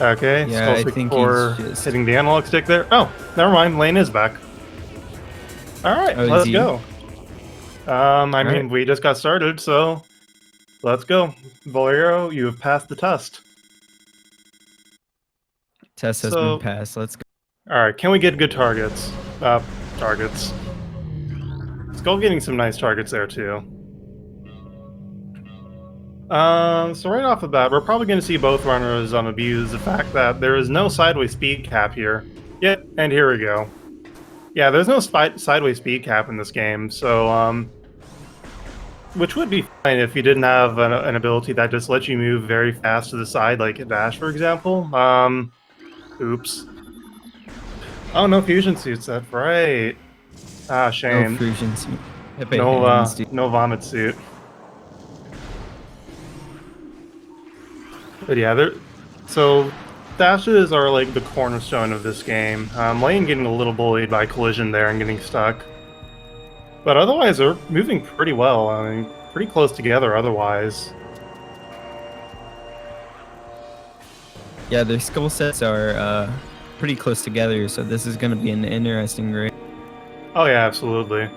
Okay, Yeah, I think Skull64 he's just... hitting the analog stick there. Oh, never mind. Lane is back. All right, Oh, is let's he? go. I mean, Alright. we just got started, so let's go. Bolero, you have passed the test. Test has been So, passed. Let's go. all right, can we get good targets? Targets. Skull getting some nice targets there too. So right off the bat, we're probably going to see both runners abuse the fact that there is no sideways speed cap here. Yep, and here we go. Yeah, there's no sideways speed cap in this game, so which would be fine if you didn't have an ability that just lets you move very fast to the side, like a dash, for example. Oops. Oh, no fusion suits, that's right. Ah, No shame. fusion suit. Epic No, hands, dude. no vomit suit. But yeah, so dashes are like the cornerstone of this game. Lane getting a little bullied by collision there and getting stuck. But otherwise, they're moving pretty well. I mean, pretty close together otherwise. Yeah, their skill sets are pretty close together, so this is going to be an interesting race. Oh yeah, absolutely.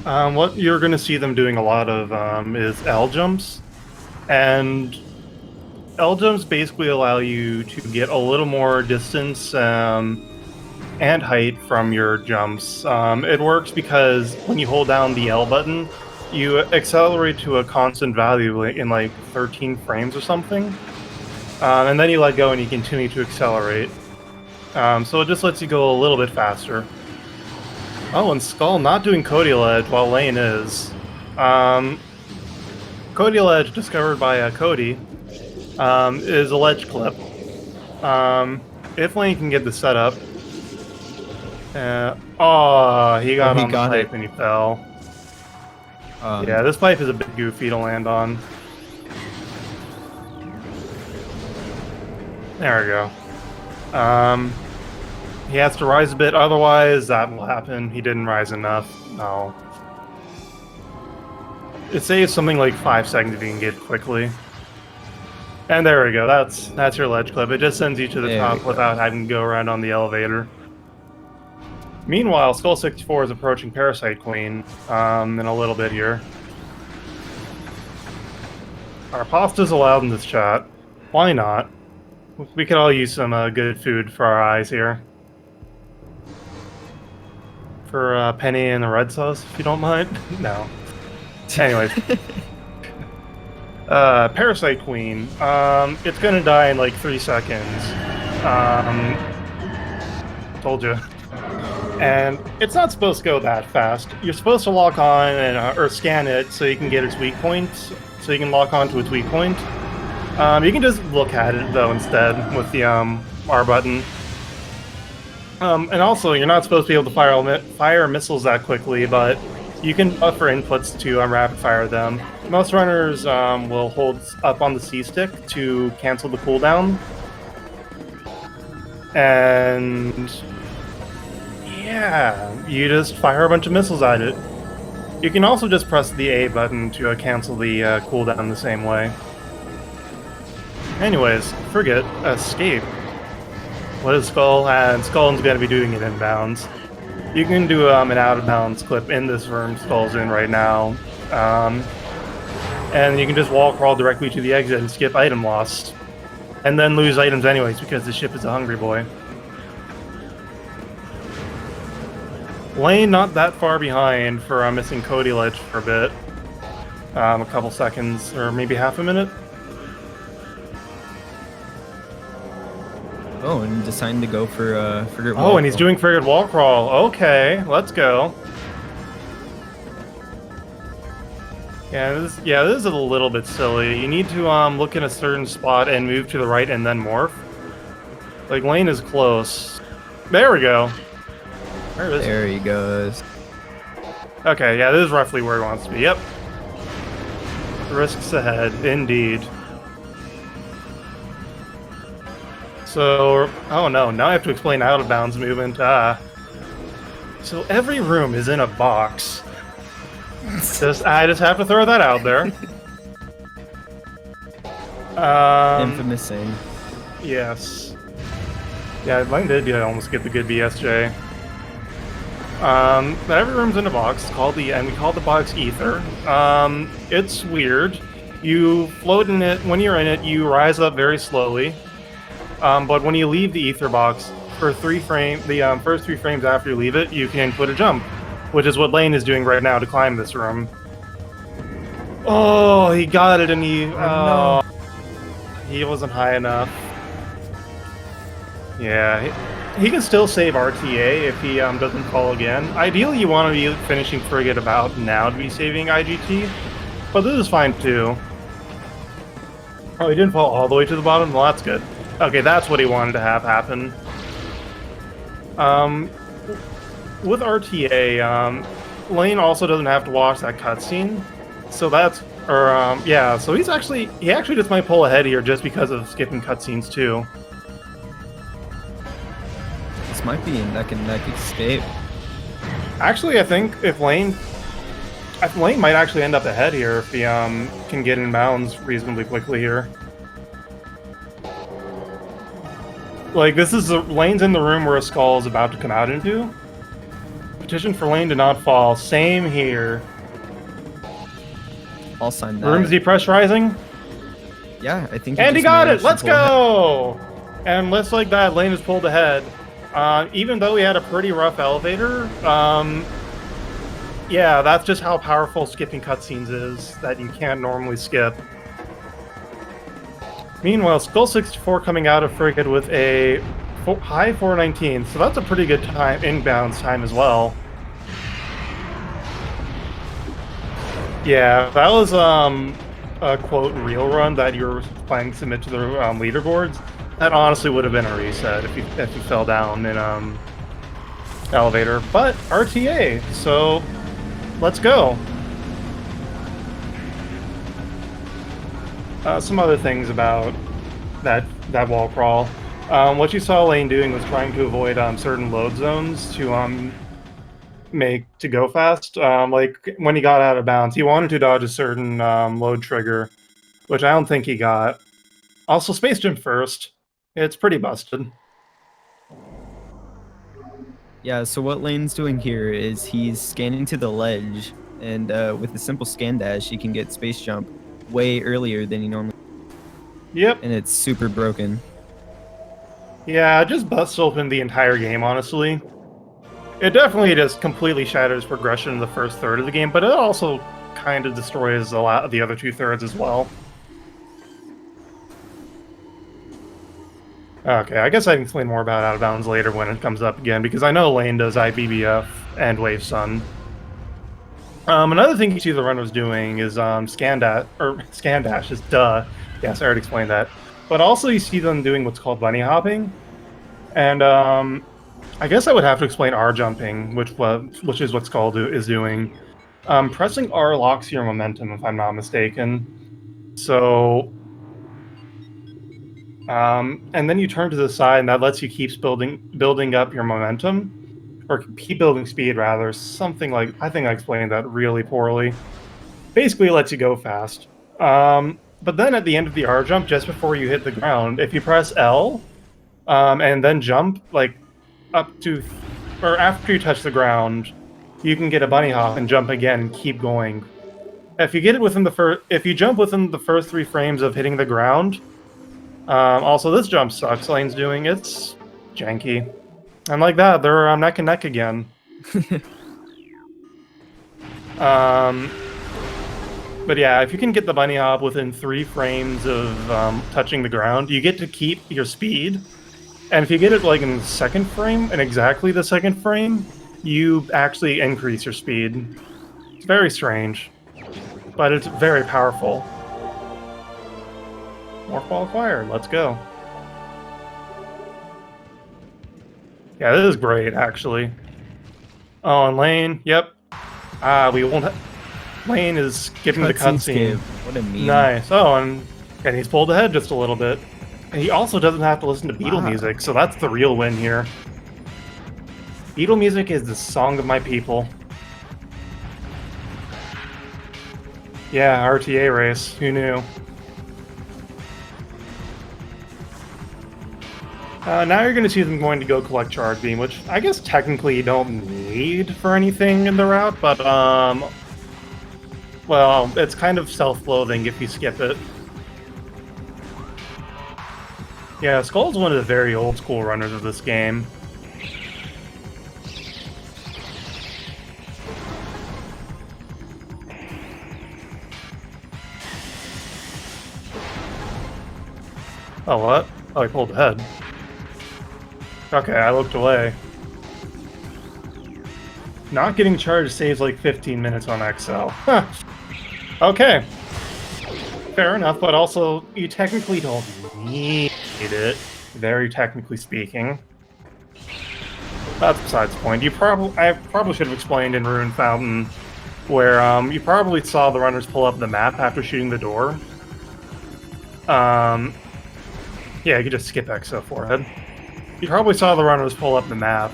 What you're going to see them doing a lot of is L jumps. And L jumps basically allow you to get a little more distance and height from your jumps. It works because when you hold down the L button, you accelerate to a constant value in like 13 frames or something. And then you let go and you continue to accelerate. So it just lets you go a little bit faster. Oh, and Skull not doing Cody Ledge while Lane is. Cody Ledge, discovered by Cody, is a ledge clip. If Lane can get the setup. Oh, he got on the pipe and he fell. Yeah, this pipe is a bit goofy to land on. There we go. He has to rise a bit, otherwise that will happen. He didn't rise enough. No. It saves something like 5 seconds if you can get quickly. And there we go. That's your ledge clip. It just sends you to the top without having to go around on the elevator. Meanwhile, Skull64 is approaching Parasite Queen in a little bit here. Our pasta's allowed in this chat. Why not? We could all use some good food for our eyes here. For Penny and the red sauce, if you don't mind. No. Anyways. Parasite Queen. It's gonna die in like 3 seconds. Told you. And it's not supposed to go that fast. You're supposed to lock on and or scan it so you can get its weak point, so you can lock on to its weak point. You can just look at it though instead with the R button. And also, you're not supposed to be able to fire missiles that quickly, but you can buffer inputs to rapid fire them. Most runners will hold up on the C stick to cancel the cooldown. And yeah, you just fire a bunch of missiles at it. You can also just press the A button to cancel the cooldown the same way. Anyways, forget escape. What is Skull? And Skull's going to be doing it inbounds. You can do an out-of-bounds clip in this room Skull's in right now. And you can just wall crawl directly to the exit and skip item loss. And then lose items anyways because the ship is a hungry boy. Lane not that far behind for missing Cody Ledge for a bit. A couple seconds, or maybe half a minute. Oh, and deciding to go for frigate wall. Oh, and he's doing frigate wall crawl. Okay, let's go. Yeah, this is a little bit silly. You need to look in a certain spot and move to the right and then morph. Like Lane is close. There we go. There he goes. Okay, yeah, this is roughly where he wants to be. Yep. Risks ahead, indeed. So, oh no, now I have to explain out of bounds movement. So every room is in a box. I just have to throw that out there. Infamous saying. Yes. Yeah, Lane did almost get the good BSJ. But every room's in a box, and we call the box Ether. It's weird. You float in it, when you're in it, you rise up very slowly. But when you leave the Ether box, for the first 3 frames after you leave it, you can put a jump, which is what Lane is doing right now to climb this room. Oh, he got it, and no. He wasn't high enough. Yeah, he can still save RTA if he doesn't fall again. Ideally, you want to be finishing Frigate about now to be saving IGT, but this is fine too. Oh, he didn't fall all the way to the bottom? Well, that's good. Okay, that's what he wanted to have happen. With RTA, Lane also doesn't have to watch that cutscene, so that's... yeah, so he actually just might pull ahead here just because of skipping cutscenes too. This might be a neck-and-neck escape. Actually, I think if Lane might actually end up ahead here if he can get in bounds reasonably quickly here. Like, Lane's in the room where a skull is about to come out into. Petition for Lane to not fall. Same here. I'll sign that. Room's depressurizing. Yeah, I think. And he got it! Let's go! And just like that, Lane has pulled ahead. Even though he had a pretty rough elevator, yeah, that's just how powerful skipping cutscenes is, that you can't normally skip. Meanwhile, Skull64 coming out of Frigate with a high 419, so that's a pretty good time, inbounds time as well. Yeah, that was a quote real run that you were planning to submit to the leaderboards. That honestly would have been a reset if you fell down in elevator. But RTA, so let's go. Some other things about that wall crawl. What you saw Lane doing was trying to avoid certain load zones to go fast. Like when he got out of bounds, he wanted to dodge a certain load trigger, which I don't think he got. Also, Space Gym first. It's pretty busted. Yeah, so what Lane's doing here is he's scanning to the ledge, and with a simple scan dash, he can get Space Jump way earlier than he normally. Yep. And it's super broken. Yeah, it just busts open the entire game, honestly. It definitely just completely shatters progression in the first third of the game, but it also kind of destroys a lot of the other 2/3 as well. Okay, I guess I can explain more about Out of Bounds later when it comes up again, because I know Lane does IBBF and Wave Sun. Another thing you see the runners doing is scan dash is duh. Yes, I already explained that. But also you see them doing what's called bunny hopping, and I guess I would have to explain R jumping, which is what Skull is doing. Pressing R locks your momentum, if I'm not mistaken. So. And then you turn to the side, and that lets you keep building up your momentum, or keep building speed, rather. Something like, I think I explained that really poorly. Basically, it lets you go fast. But then at the end of the R jump, just before you hit the ground, if you press L, and then jump, like, up to, or after you touch the ground, you can get a bunny hop and jump again and keep going. If you get it within if you jump within the first 3 frames of hitting the ground. Also, this jump sucks. Lane's doing it's janky, and like that, they're neck and neck again. But yeah, if you can get the bunny hop within 3 frames of touching the ground, you get to keep your speed. And if you get it like in the 2nd frame, and exactly the 2nd frame, you actually increase your speed. It's very strange, but it's very powerful. More qualifier, let's go. Yeah, this is great, actually. Oh, and Lane, yep. We won't. Lane is skipping the cutscene. What a meme. Nice. Oh, and he's pulled ahead just a little bit. And he also doesn't have to listen to Beetle music, so that's the real win here. Beetle music is the song of my people. Yeah, RTA race. Who knew? Now you're going to see them going to go collect Charge Beam, which I guess technically you don't need for anything in the route, but, well, it's kind of self-loathing if you skip it. Yeah, Skull's one of the very old-school runners of this game. Oh, what? Oh, I pulled ahead. Okay, I looked away. Not getting charged saves like 15 minutes on XL. Huh. Okay. Fair enough, but also, you technically don't need it, very technically speaking. That's besides the point. I probably should have explained in Rune Fountain, where you probably saw the runners pull up the map after shooting the door. Yeah, you could just skip XO forehead. You probably saw the runners pull up the map.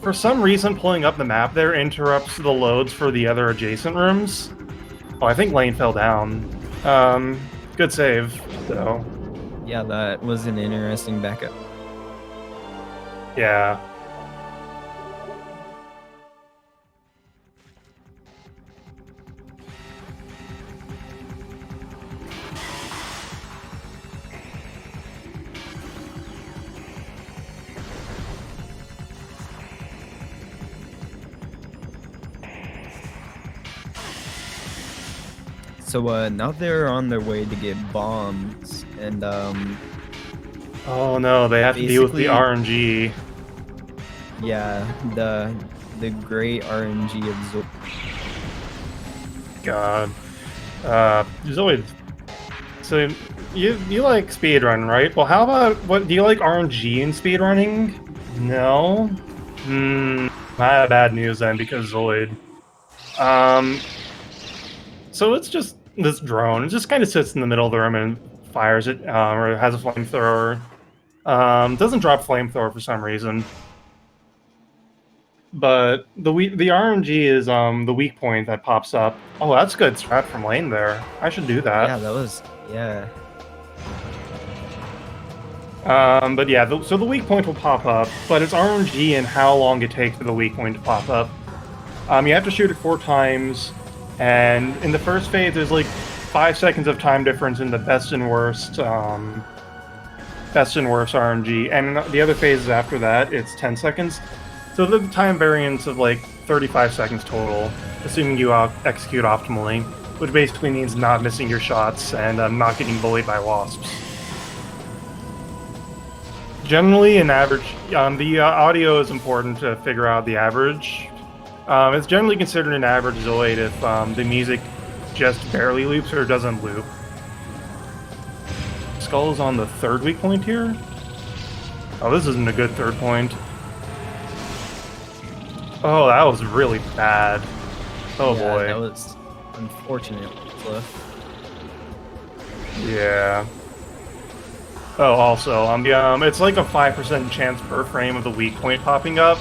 For some reason, pulling up the map there interrupts the loads for the other adjacent rooms. Oh, I think Lane fell down. Good save, though. Yeah, that was an interesting backup. Yeah. So now they're on their way to get bombs, and Oh no, they have to deal with the basically- RNG. yeah, the great RNG of Zoid. God. Zoid. So you like speedrun, right? Well, how about what? Do you like RNG in speedrunning? No. I have bad news then because Zoid. So it's just this drone. It just kind of sits in the middle of the room and fires it, or it has a flamethrower. Doesn't drop flamethrower for some reason. But the RNG is the weak point that pops up. Oh, that's good strat from Lane there. I should do that. Yeah, that was yeah. But yeah, so the weak point will pop up, but it's RNG and how long it takes for the weak point to pop up. You have to shoot it 4 times, and in the first phase, there's like 5 seconds of time difference in the best and worst RNG, and in the other phases after that, it's 10 seconds. So the time variance of like 35 seconds total, assuming you execute optimally, which basically means not missing your shots and not getting bullied by wasps. Generally, an average, the audio is important to figure out the average. It's generally considered an average Zoid if the music just barely loops or doesn't loop. Skull's on the 3rd weak point here. Oh, this isn't a good 3rd point. Oh, that was really bad. Oh Yeah, boy. that was unfortunate. Yeah. Oh, also, it's like a 5% chance per frame of the weak point popping up,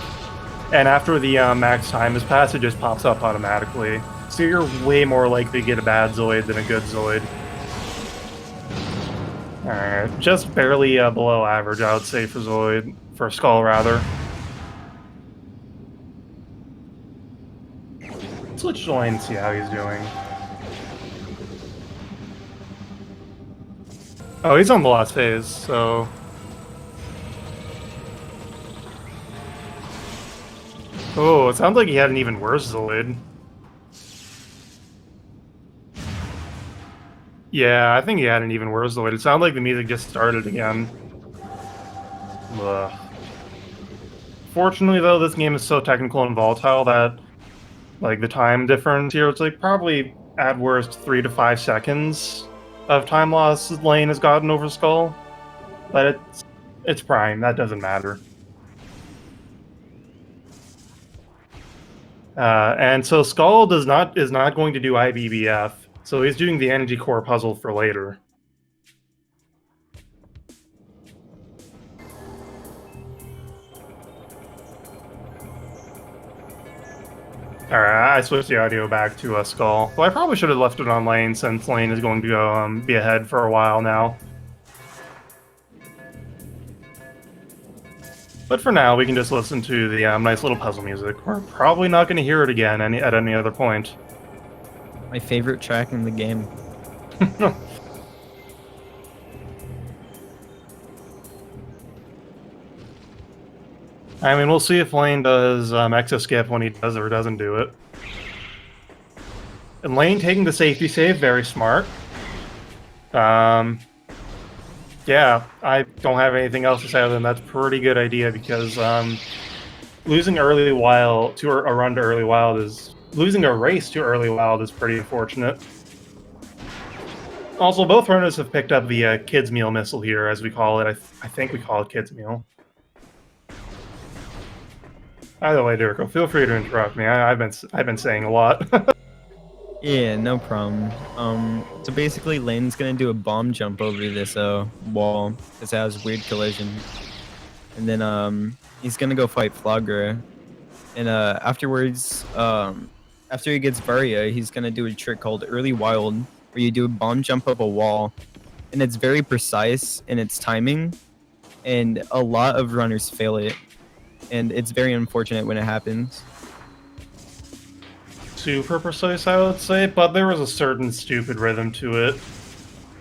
and after the max time has passed, it just pops up automatically. So you're way more likely to get a bad Zoid than a good Zoid. Alright, just barely below average, I would say, for Zoid. For Skull, rather. Let's join and see how he's doing. Oh, he's on the last phase, so... Oh, it sounds like he had an even worse Zoid. Yeah, I think he had an even worse Zoid. It sounded like the music just started again. Ugh. Fortunately, though, this game is so technical and volatile that, like, the time difference here, it's like probably at worst 3 to 5 seconds of time loss Lane has gotten over Skull. But it's Prime, that doesn't matter. And so Skull is not going to do IBBF, so he's doing the energy core puzzle for later. Alright, I switched the audio back to Skull. Well, I probably should have left it on Lane, since Lane is going to go, be ahead for a while now. But for now, we can just listen to the nice little puzzle music. We're probably not going to hear it again at any other point. My favorite track in the game. I mean, we'll see if Lane does exo-skip when he does or doesn't do it. And Lane taking the safety save, very smart. Yeah, I don't have anything else to say other than that's a pretty good idea, because losing early wild to a run to early wild is losing a race to early wild is pretty unfortunate. Also, both runners have picked up the kids meal missile here, as we call it. I think we call it kids meal. Either way, Durko, feel free to interrupt me. I've been saying a lot. Yeah, no problem. So basically, Lane's gonna do a bomb jump over this wall, because it has weird collision, and then he's gonna go fight Flagra, and afterwards, after he gets Varia, he's gonna do a trick called Early Wild, where you do a bomb jump up a wall, and it's very precise in its timing, and a lot of runners fail it, and it's very unfortunate when it happens. Super precise, I would say, but there was a certain stupid rhythm to it.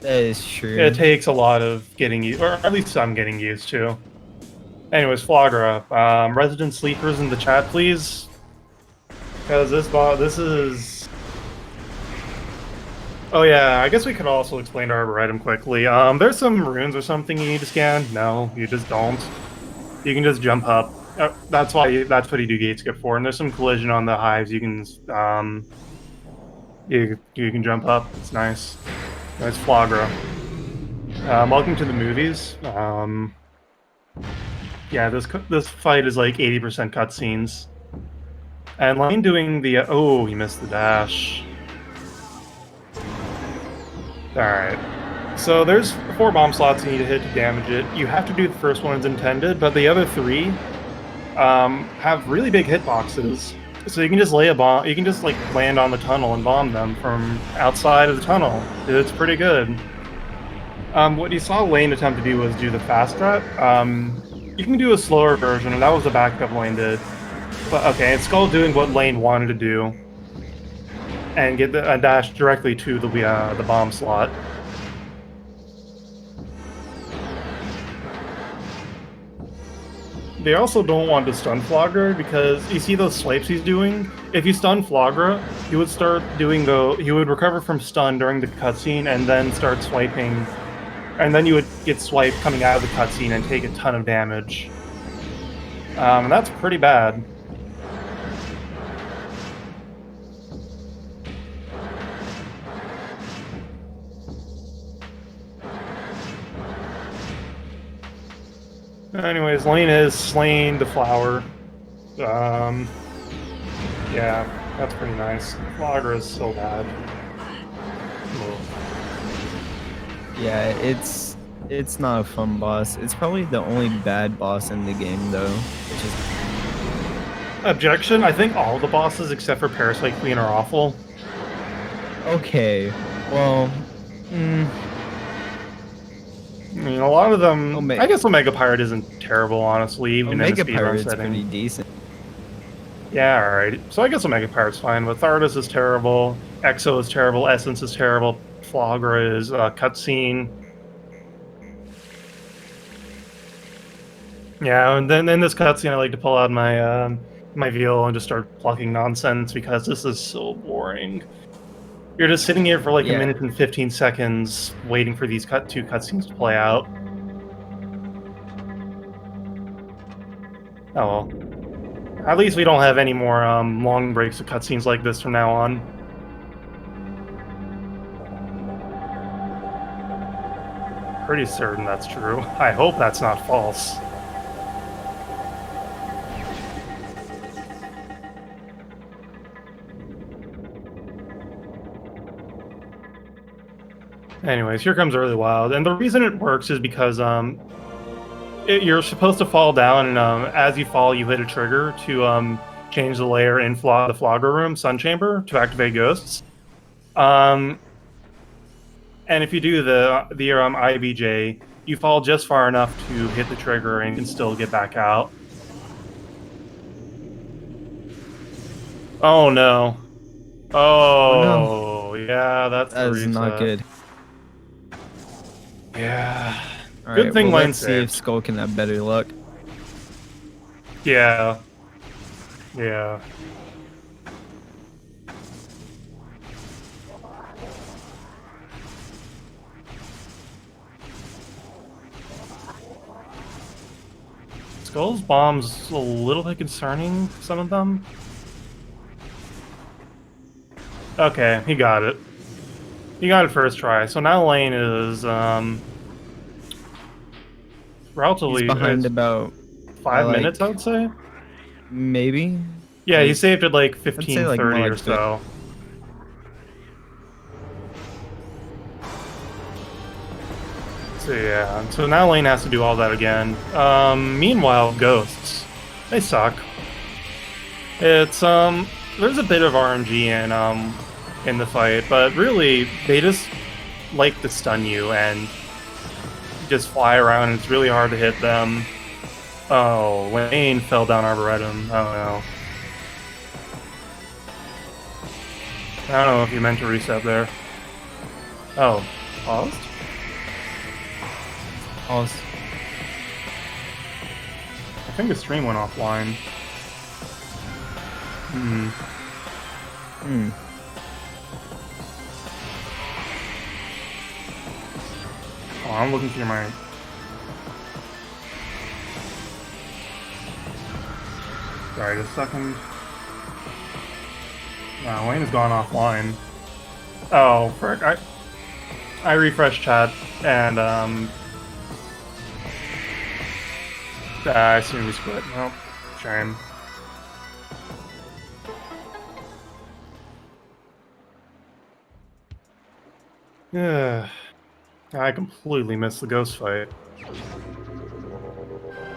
That is true. It takes a lot of getting used, or at least I'm getting used to. Anyways, Flagra, resident sleepers in the chat, please, because this is. Oh yeah, I guess we could also explain our item quickly. There's some runes or something you need to scan. No, you just don't. You can just jump up. That's what you do gate skip for. And there's some collision on the hives. You can you can jump up. It's nice. Nice Flagra. Welcome to the movies. Yeah, this fight is like 80% cutscenes. And Lane doing the oh, he missed the dash. All right. So there's 4 bomb slots you need to hit to damage it. You have to do the first one as intended, but the other 3 have really big hitboxes. So you can just lay a bomb, you can just like land on the tunnel and bomb them from outside of the tunnel. It's pretty good. What you saw Lane attempt to do was do the fast strat. You can do a slower version, and that was the backup Lane did. But okay, it's Skull doing what Lane wanted to do, and get a dash directly to the bomb slot. They also don't want to stun Flagra, because you see those swipes he's doing? If you stun Flagra, he would start doing he would recover from stun during the cutscene and then start swiping, and then you would get swiped coming out of the cutscene and take a ton of damage. And that's pretty bad. Anyways, Lane is slain the flower. Yeah, that's pretty nice. Flagra is so bad. Yeah, it's not a fun boss. It's probably the only bad boss in the game, though. Which is... Objection? I think all the bosses except for Parasite Queen are awful. Okay, well... I mean, a lot of them. I guess Omega Pirate isn't terrible, honestly, even Omega in a speedrun Pirate's setting. pretty decent. Yeah, alright. So I guess Omega Pirate's fine, but Thardus is terrible, Exo is terrible, Essence is terrible, Flagra is cutscene. Yeah, and then in this cutscene, I like to pull out my my veal and just start plucking nonsense, because this is so boring. You're just sitting here for like a minute and 15 seconds waiting for these two cutscenes to play out. Oh well. At least we don't have any more long breaks of cutscenes like this from now on. Pretty certain that's true. I hope that's not false. Anyways, here comes Early Wild, and the reason it works is because you're supposed to fall down, and as you fall, you hit a trigger to change the layer in the Flogger Room, Sun Chamber, to activate ghosts. And if you do the IBJ, you fall just far enough to hit the trigger and can still get back out. Oh no. Oh, yeah, that's That the is reset. not good. Yeah. All Good right, thing well, Lane let's see if saved. Skull can have better luck. Yeah. Yeah. Skull's bomb's a little bit concerning, some of them. Okay, he got it. He got it first try. So now Lane is relatively He's behind about 5 like, minutes, I would say. maybe. Yeah, like, he saved it like I'd say like 15:30 more like or so. So yeah, so now Lane has to do all that again. Meanwhile, ghosts, they suck. It's there's a bit of RNG in the fight, but really they just like to stun you and just fly around, and it's really hard to hit them. Oh, Lane fell down Arboretum. Oh no. I don't know if you meant to reset there. Oh, paused? Pause. I think the stream went offline. Oh, I'm looking through my... Sorry, just a second. No, Wayne has gone offline. Oh, frick. I refreshed chat, and, I assume we split. Nope. Shame. Yeah. I completely missed the ghost fight.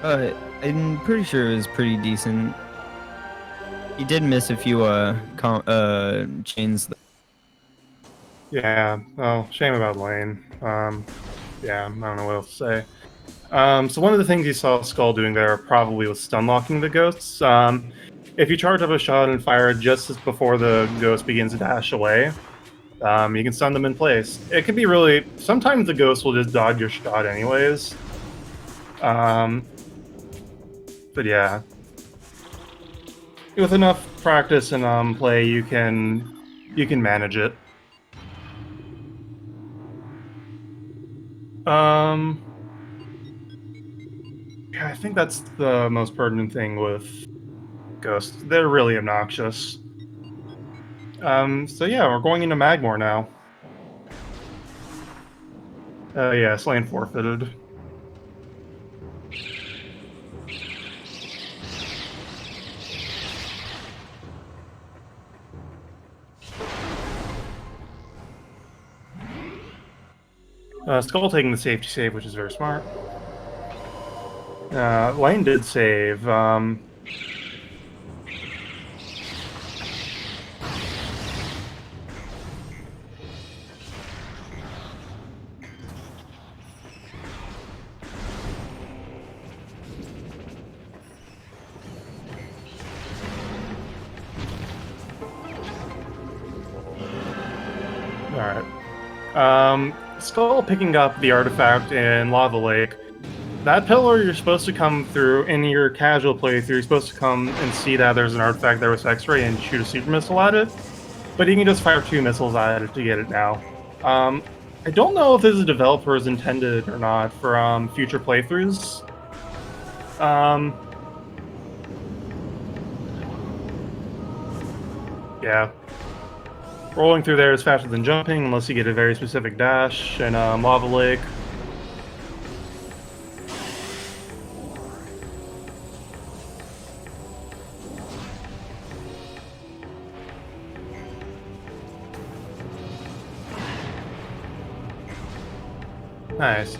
I'm pretty sure it was pretty decent. He did miss a few chains. Yeah. Oh, shame about Lane. Yeah, I don't know what else to say. So one of the things you saw Skull doing there probably was stun locking the ghosts. If you charge up a shot and fire it just as before the ghost begins to dash away, you can stun them in place. It can be really... Sometimes the ghost will just dodge your shot anyways. But yeah. With enough practice and play, you can manage it. Yeah, I think that's the most pertinent thing with ghosts. They're really obnoxious. So yeah, we're going into Magmore now. Yeah, Lane forfeited. Skull taking the safety save, which is very smart. Lane did save. Alright. Skull picking up the artifact in Lava Lake. That pillar you're supposed to come through, in your casual playthrough, you're supposed to come and see that there's an artifact there with X-ray and shoot a super missile at it. But you can just fire 2 missiles at it to get it now. I don't know if this is developers intended or not for future playthroughs. Yeah. Rolling through there is faster than jumping, unless you get a very specific dash in Lava Lake. Nice.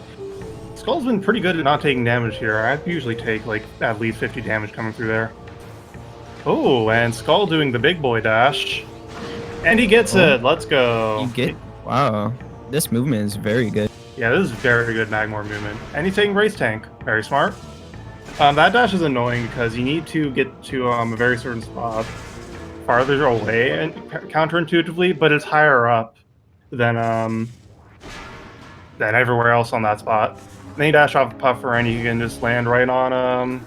Skull's been pretty good at not taking damage here. I usually take like at least 50 damage coming through there. Oh, and Skull doing the big boy dash. And he gets it. Let's go. You get wow. This movement is very good. Yeah, this is very good Magmor movement. And he's taking Race Tank. Very smart. That dash is annoying because you need to get to a very certain spot farther away and counterintuitively, but it's higher up than everywhere else on that spot. Then you dash off the puffer and you can just land right on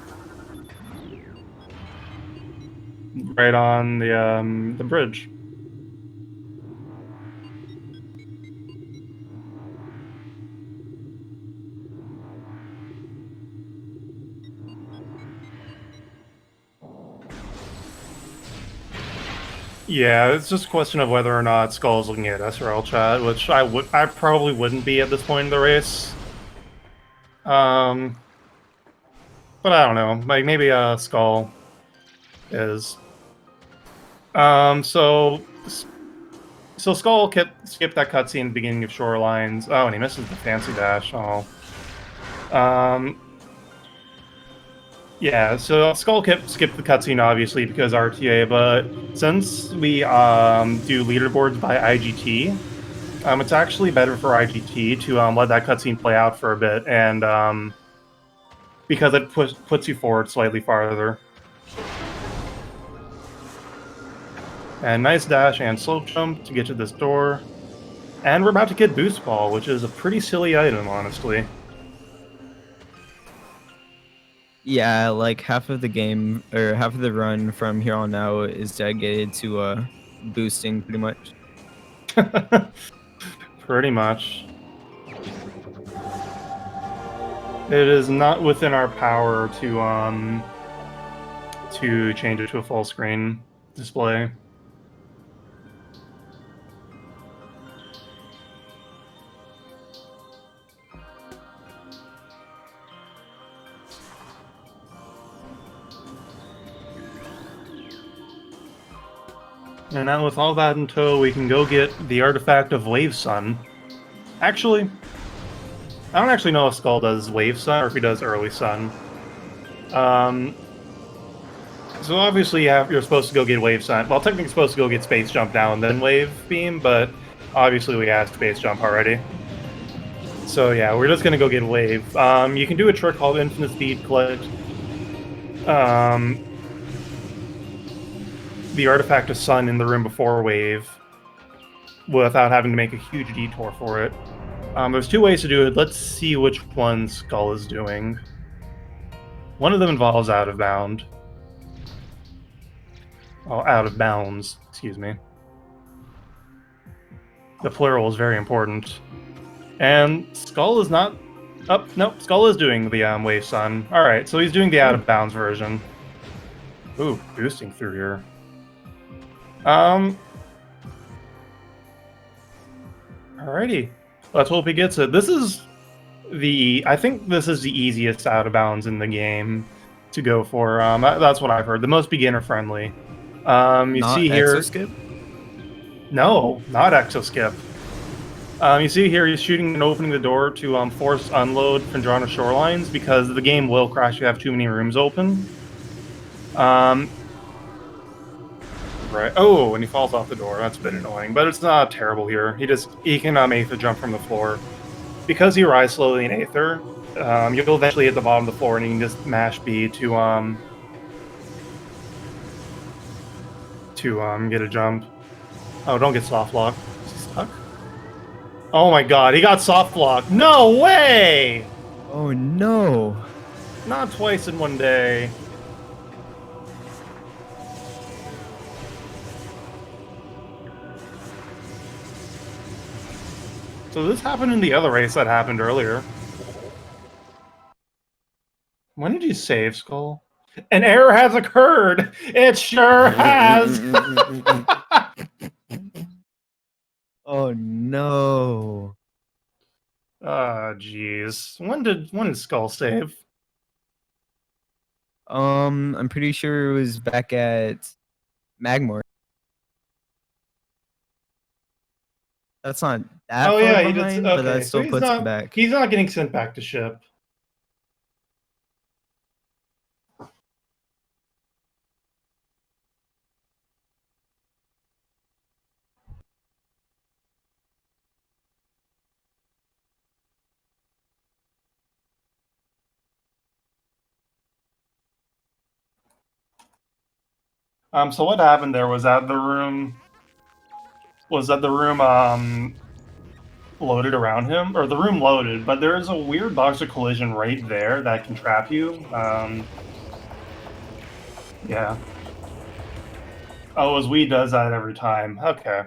the bridge. Yeah, it's just a question of whether or not Skull's looking at SRL chat, which I probably wouldn't be at this point in the race. But I don't know. Like maybe Skull is. So Skull skipped that cutscene at the beginning of Shorelines. Oh, and he misses the fancy dash. Oh. Yeah, so Skull skipped the cutscene obviously because RTA, but since we do leaderboards by IGT, it's actually better for IGT to let that cutscene play out for a bit, and because it puts you forward slightly farther. And nice dash and slope jump to get to this door. And we're about to get Boost Ball, which is a pretty silly item, honestly. Yeah, like half of the game or half of the run from here on out is dedicated to boosting, pretty much. Pretty much. It is not within our power to change it to a full screen display. And now with all that in tow, we can go get the artifact of Wave Sun. Actually, I don't actually know if Skull does Wave Sun or if he does Early Sun. So obviously you're supposed to go get Wave Sun. Well, technically you're supposed to go get Space Jump now and then Wave Beam, but obviously we asked Space Jump already. So yeah, we're just gonna go get Wave. You can do a trick called Infinite Speed Collect. The artifact of Sun in the room before Wave without having to make a huge detour for it. There's two ways to do it. Let's see which one Skull is doing. One of them involves Out of Bound. Oh, Out of Bounds, excuse me. The plural is very important. And Skull is not... Oh, nope, Skull is doing the Wave Sun. Alright, so he's doing the Out of Bounds version. Ooh, boosting through here. Alrighty. Let's hope he gets it. I think this is the easiest out of bounds in the game to go for. That's what I've heard. The most beginner friendly. You Not see here. Exoskip? No, not Exoskip. You see here he's shooting and opening the door to force unload Fandrana Shorelines because the game will crash if you have too many rooms open. Right. Oh, and he falls off the door. That's a bit annoying, but it's not terrible here. He can Aether jump from the floor. Because you rise slowly in Aether, you'll eventually hit the bottom of the floor and you can just mash B to get a jump. Oh, don't get soft lock. Is he stuck? Oh my god, he got soft block. No way! Oh no. Not twice in one day. So this happened in the other race that happened earlier. When did you save, Skull? An error has occurred! It sure has! Oh no. Ah, jeez. When did Skull save? I'm pretty sure it was back at Magmor. That's not that far Yeah, behind, okay. but that still So puts him back. He's not getting sent back to ship. So what happened there was that the room loaded around him, or the room loaded, but there is a weird box of collision right there that can trap you. Yeah. Oh, as Wii does that every time. Okay.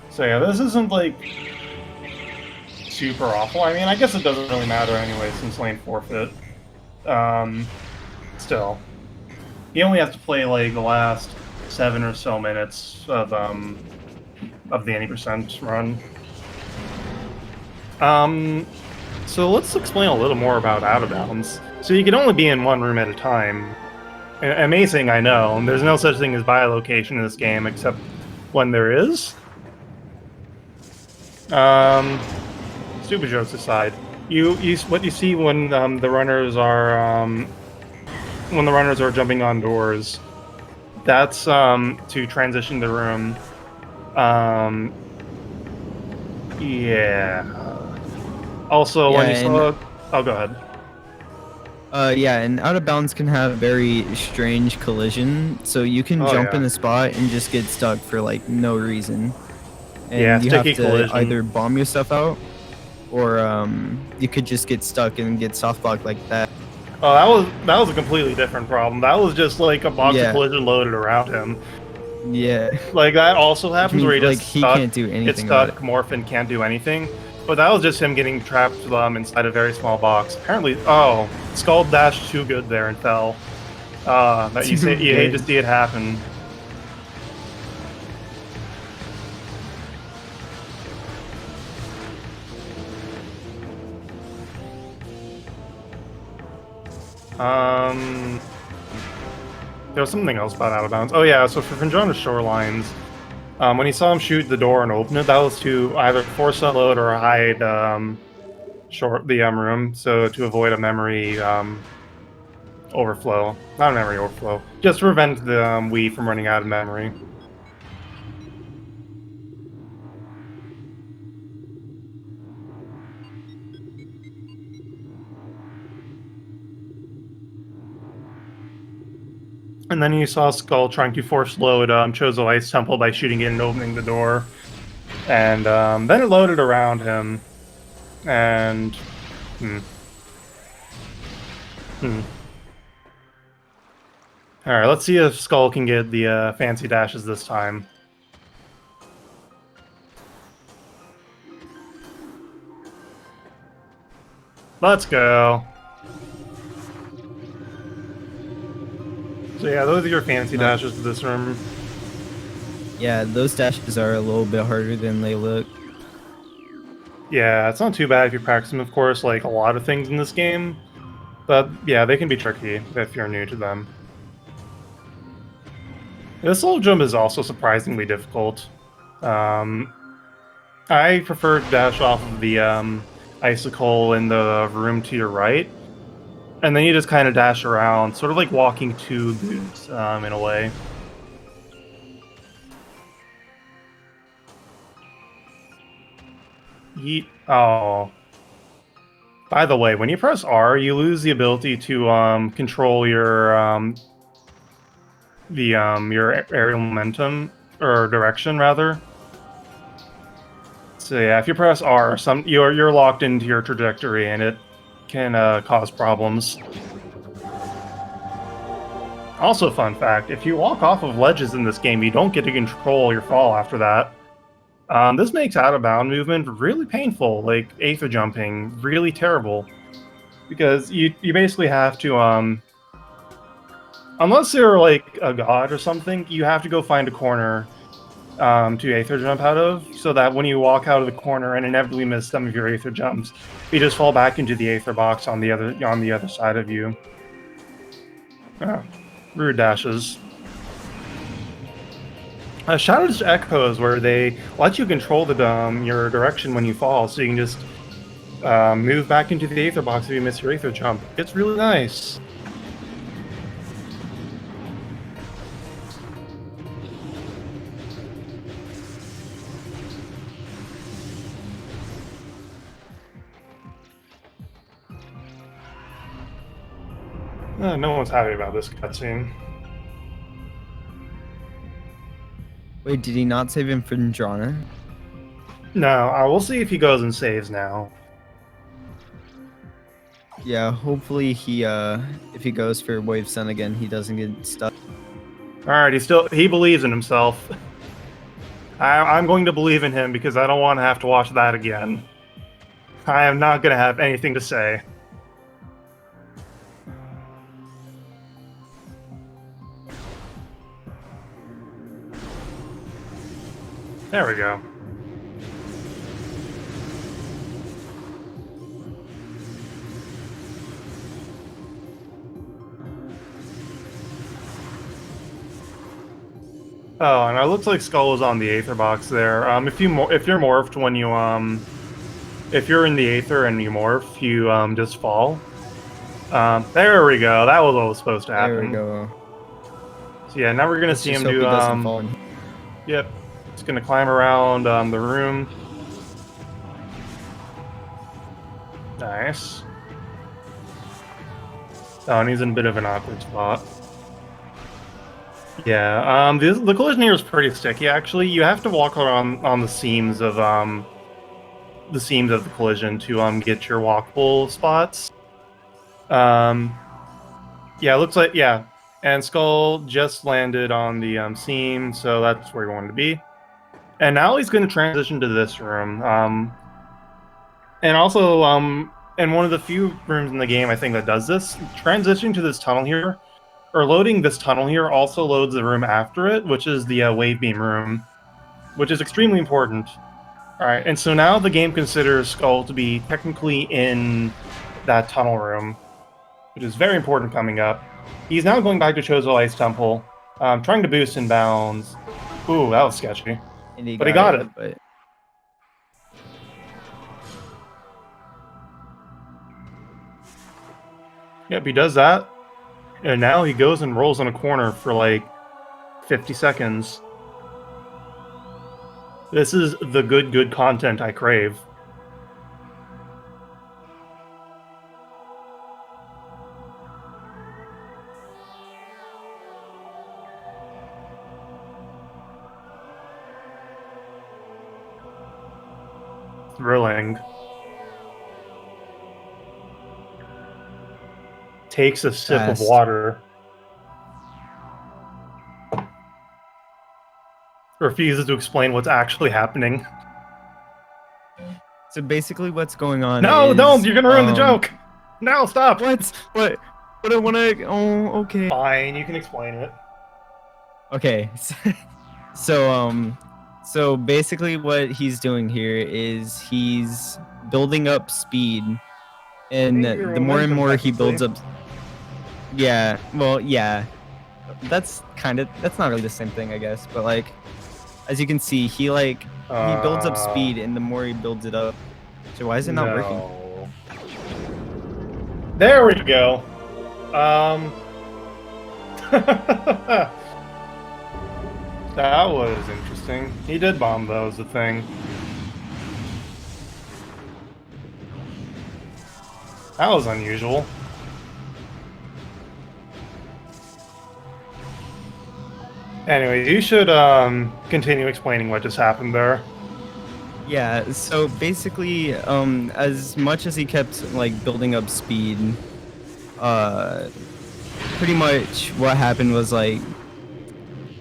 So yeah, this isn't like super awful. I mean, I guess it doesn't really matter anyway since Lane forfeit. Still, he only has to play like the last 7 or so minutes of the 80% run. So let's explain a little more about out of bounds. So you can only be in one room at a time. Amazing, I know. There's no such thing as bilocation in this game, except when there is. Stupid jokes aside, what you see when the runners are jumping on doors, that's to transition the room. Yeah. Also, when you saw, oh, go ahead. Yeah, and out of bounds can have very strange collision, so you can jump in a spot and just get stuck for like no reason. And yeah, you have to collision. either bomb yourself out, or you could just get stuck and get soft blocked like that. Oh, that was a completely different problem. That was just like a box of collision loaded around him. Yeah. Like that also happens where he just he can't do anything. Gets stuck, morph, and can't do anything. But that was just him getting trapped inside a very small box. Apparently, oh, Skull dashed too good there and fell. That you hate to see it happen. There was something else about out of bounds. Oh yeah, so for Finjana's Shorelines, when he saw him shoot the door and open it, that was to either force unload or hide the room, so to avoid a memory overflow. Not a memory overflow, just to prevent the Wii from running out of memory. And then you saw Skull trying to force load Chozo Ice Temple by shooting it and opening the door. And then it loaded around him. And... Alright, let's see if Skull can get the fancy dashes this time. Let's go. So yeah, those are your fancy dashes to this room. Yeah, those dashes are a little bit harder than they look. Yeah, it's not too bad if you practice them, of course, like a lot of things in this game. But yeah, they can be tricky if you're new to them. This little jump is also surprisingly difficult. I prefer to dash off of the icicle in the room to your right. And then you just kind of dash around, sort of like walking to boots, in a way. Yeet. Oh. By the way, when you press R, you lose the ability to control your aerial momentum, or direction rather. So yeah, if you press R, you're locked into your trajectory, and it can cause problems. Also, fun fact, if you walk off of ledges in this game, you don't get to control your fall after that. This makes out-of-bound movement really painful, like aether jumping, really terrible. Because you basically have to, unless you're like a god or something, you have to go find a corner to aether jump out of, so that when you walk out of the corner and inevitably miss some of your aether jumps, you just fall back into the aether box on the other side of you. Rude dashes. Shout out to Echoes, where they let you control your direction when you fall, so you can just move back into the aether box if you miss your aether jump. It's really nice. No one's happy about this cutscene. Wait, did he not save him for Drana? No, we'll see if he goes and saves now. Yeah, hopefully he if he goes for Wave Sun again, he doesn't get stuck. Alright, he believes in himself. I'm going to believe in him because I don't want to have to watch that again. I am not going to have anything to say. There we go. Oh, and it looks like Skull is on the Aether box there. If you're morphed when you if you're in the Aether and you morph, you just fall. There we go. That was what was supposed to happen. There we go. So yeah, now we're gonna see him do Yep, he's gonna climb around the room. Nice. Oh, and he's in a bit of an awkward spot. Yeah, the collision here is pretty sticky. Actually, you have to walk around on the seams of the collision to get your walkable spots. Yeah, it looks like and Skull just landed on the seam, so that's where he wanted to be. And now he's going to transition to this room. And also, in one of the few rooms in the game, I think that does this, transitioning to this tunnel here. Or loading this tunnel here also loads the room after it, which is the wave beam room, which is extremely important. Alright, and so now the game considers Skull to be technically in that tunnel room, which is very important coming up. He's now going back to Chozo Ice Temple, trying to boost in bounds. Ooh, that was sketchy. But he got it. But... Yep, he does that. And now he goes and rolls in a corner for like 50 seconds. This is the good content I crave. Thrilling. Takes a sip of water. Refuses to explain what's actually happening. So basically what's going on No, is, don't! You're gonna ruin the joke! No, stop! What? But I wanna... Oh, okay. Fine, you can explain it. Okay. So basically what he's doing here is he's building up speed. And the more and more he builds up... Yeah, well, yeah. That's not really the same thing, I guess. But, like, as you can see, he builds up speed, and the more he builds it up... So why is it not working? There we go. That was interesting. He did bomb, though, is the thing. That was unusual. Anyway, you should continue explaining what just happened there. Yeah, so basically, as much as he kept like building up speed, pretty much what happened was like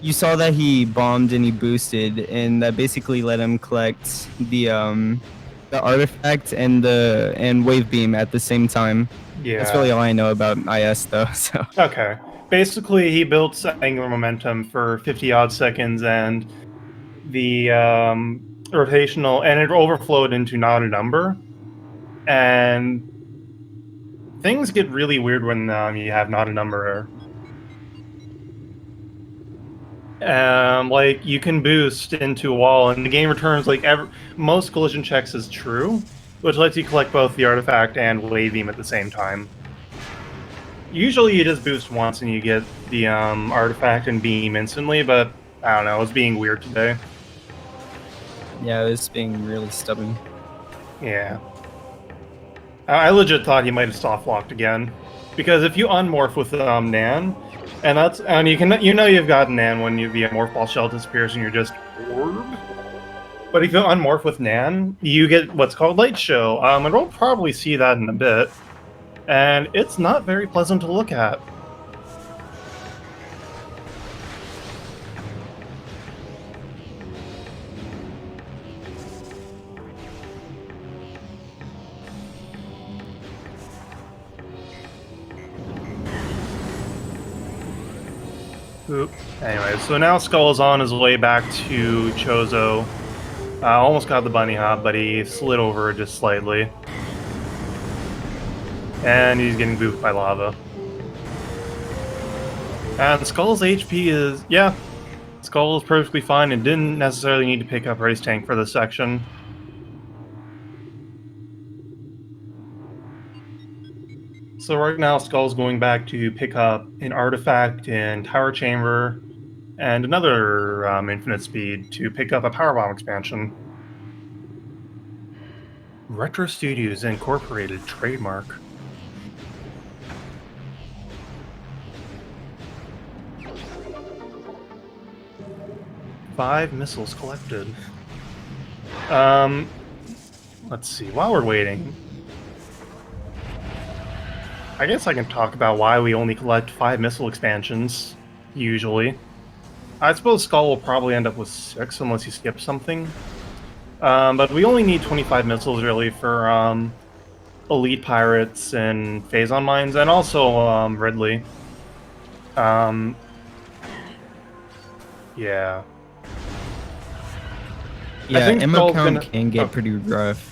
you saw that he bombed and he boosted, and that basically let him collect the artifact and wave beam at the same time. Yeah, that's really all I know about IS though. So okay. Basically, he built angular momentum for 50-odd seconds, and the rotational, and it overflowed into not a number. And things get really weird when you have not a number. Like, you can boost into a wall, and the game returns like most collision checks as true, which lets you collect both the artifact and wave beam at the same time. Usually you just boost once and you get the artifact and beam instantly, but I don't know, it's being weird today. Yeah, it's being really stubborn. Yeah. I legit thought he might have soft locked again, because if you unmorph with Nan, and you've got Nan when the morph ball shell disappears and you're just orb. But if you unmorph with Nan, you get what's called Light Show, and we'll probably see that in a bit, and it's not very pleasant to look at. Oop. Anyway, so now Skull is on his way back to Chozo. Almost got the bunny hop, but he slid over just slightly. And he's getting booped by lava. And Skull's HP is... yeah, Skull is perfectly fine and didn't necessarily need to pick up Race Tank for this section. So right now, Skull's going back to pick up an artifact in Tower Chamber and another infinite speed to pick up a Powerbomb expansion. Retro Studios Incorporated trademark. Five missiles collected. Let's see, while we're waiting, I guess I can talk about why we only collect 5 missile expansions, usually. I suppose Skull will probably end up with 6 unless you skip something. But we only need 25 missiles, really, for Elite Pirates and Phazon Mines, and also Ridley. Yeah. Yeah, ammo count can get pretty rough.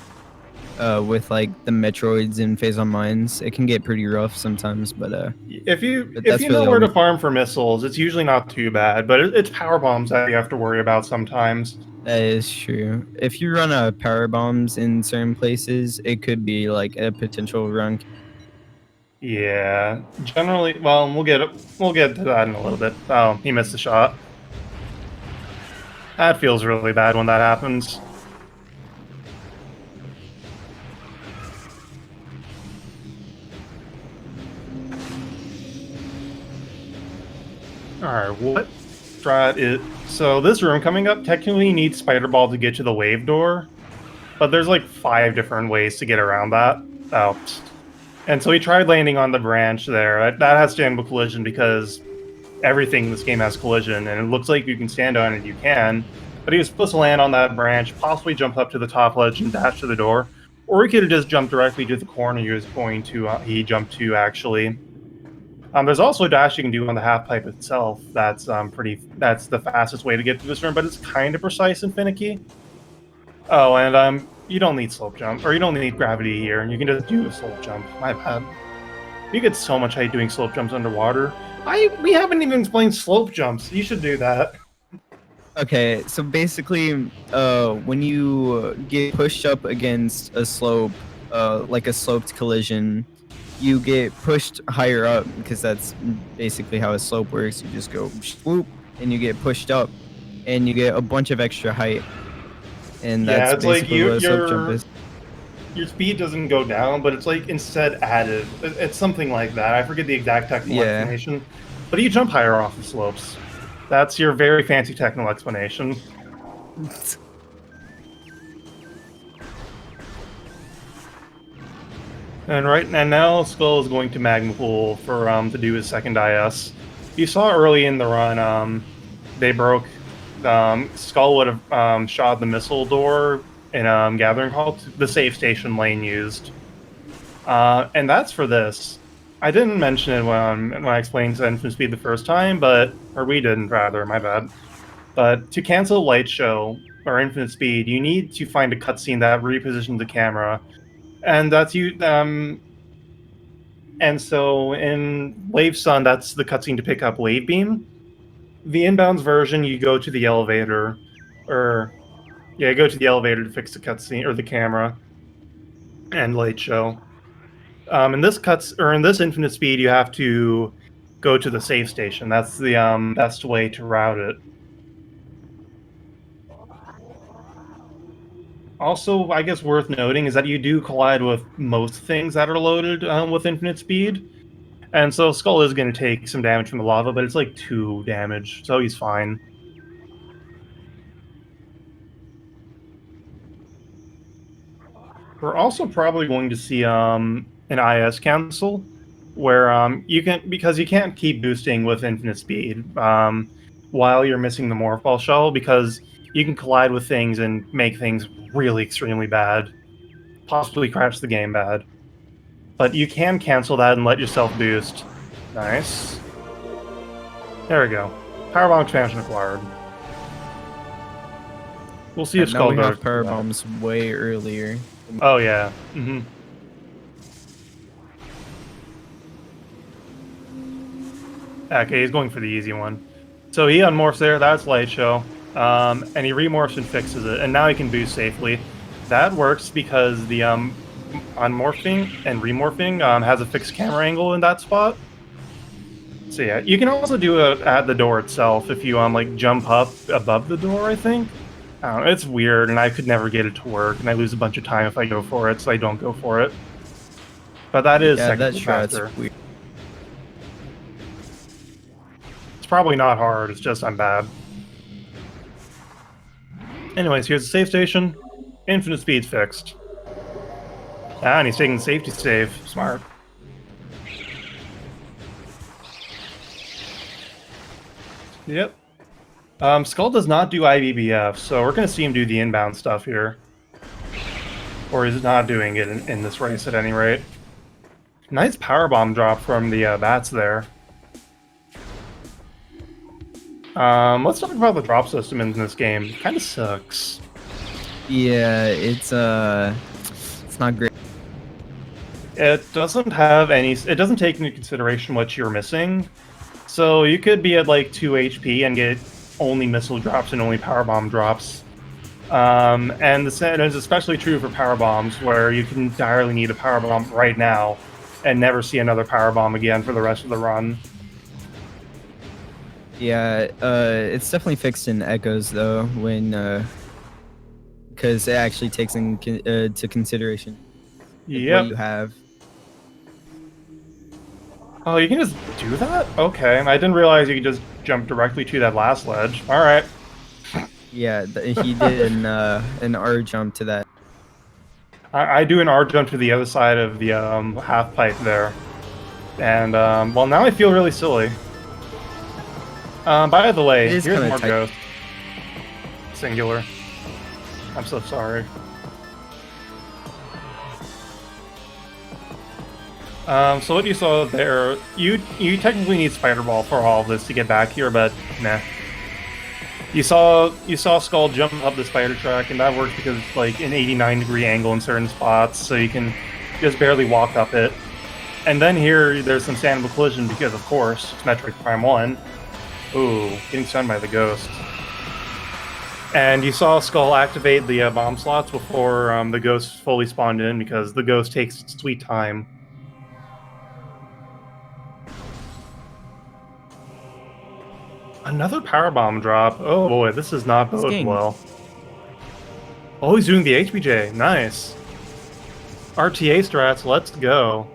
With like the Metroids and Phazon Mines, it can get pretty rough sometimes. But if you know where to farm for missiles, it's usually not too bad. But it's power bombs that you have to worry about sometimes. That is true. If you run power bombs in certain places, it could be like a potential run. Yeah, generally. Well, we'll get to that in a little bit. Oh, he missed the shot. That feels really bad when that happens. Alright, what strat is... So this room coming up technically needs Spider Ball to get to the wave door, but there's like 5 different ways to get around that. Oh. And so he tried landing on the branch there. That has to end with collision because everything in this game has collision, and it looks like you can stand on it, you can. But he was supposed to land on that branch, possibly jump up to the top ledge and dash to the door, or he could have just jumped directly to the corner he jumped to, actually. There's also a dash you can do on the half pipe itself. That's the fastest way to get to this room, but it's kind of precise and finicky. Oh, and you don't need slope jump, or you don't need gravity here. You can just do a slope jump. My bad. You get so much height doing slope jumps underwater. We haven't even explained slope jumps. You should do that. Okay, so basically, when you get pushed up against a slope, like a sloped collision, you get pushed higher up because that's basically how a slope works. You just go swoop and you get pushed up and you get a bunch of extra height. And that's it's basically like what a slope jump is. Your speed doesn't go down, but it's like instead added. It's something like that. I forget the exact technical explanation. But you jump higher off the slopes. That's your very fancy technical explanation. And now Skull is going to Magma Pool for to do his second IS. You saw early in the run, they broke. Skull would have shot the missile door in Gathering Hall, the safe station Lane used, and that's for this. I didn't mention it when I explained Infinite Speed the first time, or we didn't, rather. My bad. But to cancel Light Show or Infinite Speed, you need to find a cutscene that repositions the camera. And that's you. And so in Wave Sun, that's the cutscene to pick up Wave Beam. The inbounds version, you go to the elevator, go to the elevator to fix the cutscene or the camera and Light Show. In this Infinite Speed, you have to go to the safe station. That's the best way to route it. Also, I guess worth noting is that you do collide with most things that are loaded with infinite speed. And so Skull is going to take some damage from the lava, but it's like 2 damage, so he's fine. We're also probably going to see an IS cancel, where you can, because you can't keep boosting with infinite speed while you're missing the morph ball shell, because you can collide with things and make things really extremely bad, possibly crash the game bad. But you can cancel that and let yourself boost. Nice. There we go. Powerbomb expansion acquired. We'll see if Now Skull we goes. have power bombs way earlier. Oh yeah. Mm-hmm. Okay, he's going for the easy one. So he unmorphs there, that's Light Show. And he remorphs and fixes it, and now he can boost safely. That works because the unmorphing and remorphing has a fixed camera angle in that spot. So yeah, you can also do it at the door itself if you like jump up above the door, I think. I don't know, it's weird, and I could never get it to work, and I lose a bunch of time if I go for it, so I don't go for it. But that is technically faster. Weird. It's probably not hard, it's just I'm bad. Anyways, here's the save station. Infinite speed's fixed. Ah, and he's taking the safety save. Smart. Yep. Skull does not do IBBF, so we're going to see him do the inbound stuff here. Or he's not doing it in this race at any rate. Nice powerbomb drop from the bats there. Let's talk about the drop system in this game. It kind of sucks. Yeah, it's not great. It doesn't have any. It doesn't take into consideration what you're missing. So you could be at like 2 HP and get only missile drops and only powerbomb drops. And the same is especially true for power bombs, where you can entirely need a power bomb right now and never see another power bomb again for the rest of the run. Yeah, it's definitely fixed in echoes though, when because it actually takes into consideration what you have. Oh, you can just do that? Okay, I didn't realize you could just jump directly to that last ledge. All right. Yeah, he did an R jump to that. I do an R jump to the other side of the half pipe there, and well, now I feel really silly. By the way, here's more tight. ghost. Singular. I'm so sorry. So what you saw there, you technically need Spider Ball for all of this to get back here, but nah. You saw Skull jump up the spider track, and that works because it's like an 89-degree angle in certain spots, so you can just barely walk up it. And then here, there's some standable collision because, of course, it's Metroid Prime 1. Ooh, getting stunned by the ghost. And you saw Skull activate the bomb slots before the ghost fully spawned in, because the ghost takes its sweet time. Another powerbomb drop. Oh boy, this is not bode well. Oh, he's doing the HBJ. Nice. RTA strats, let's go.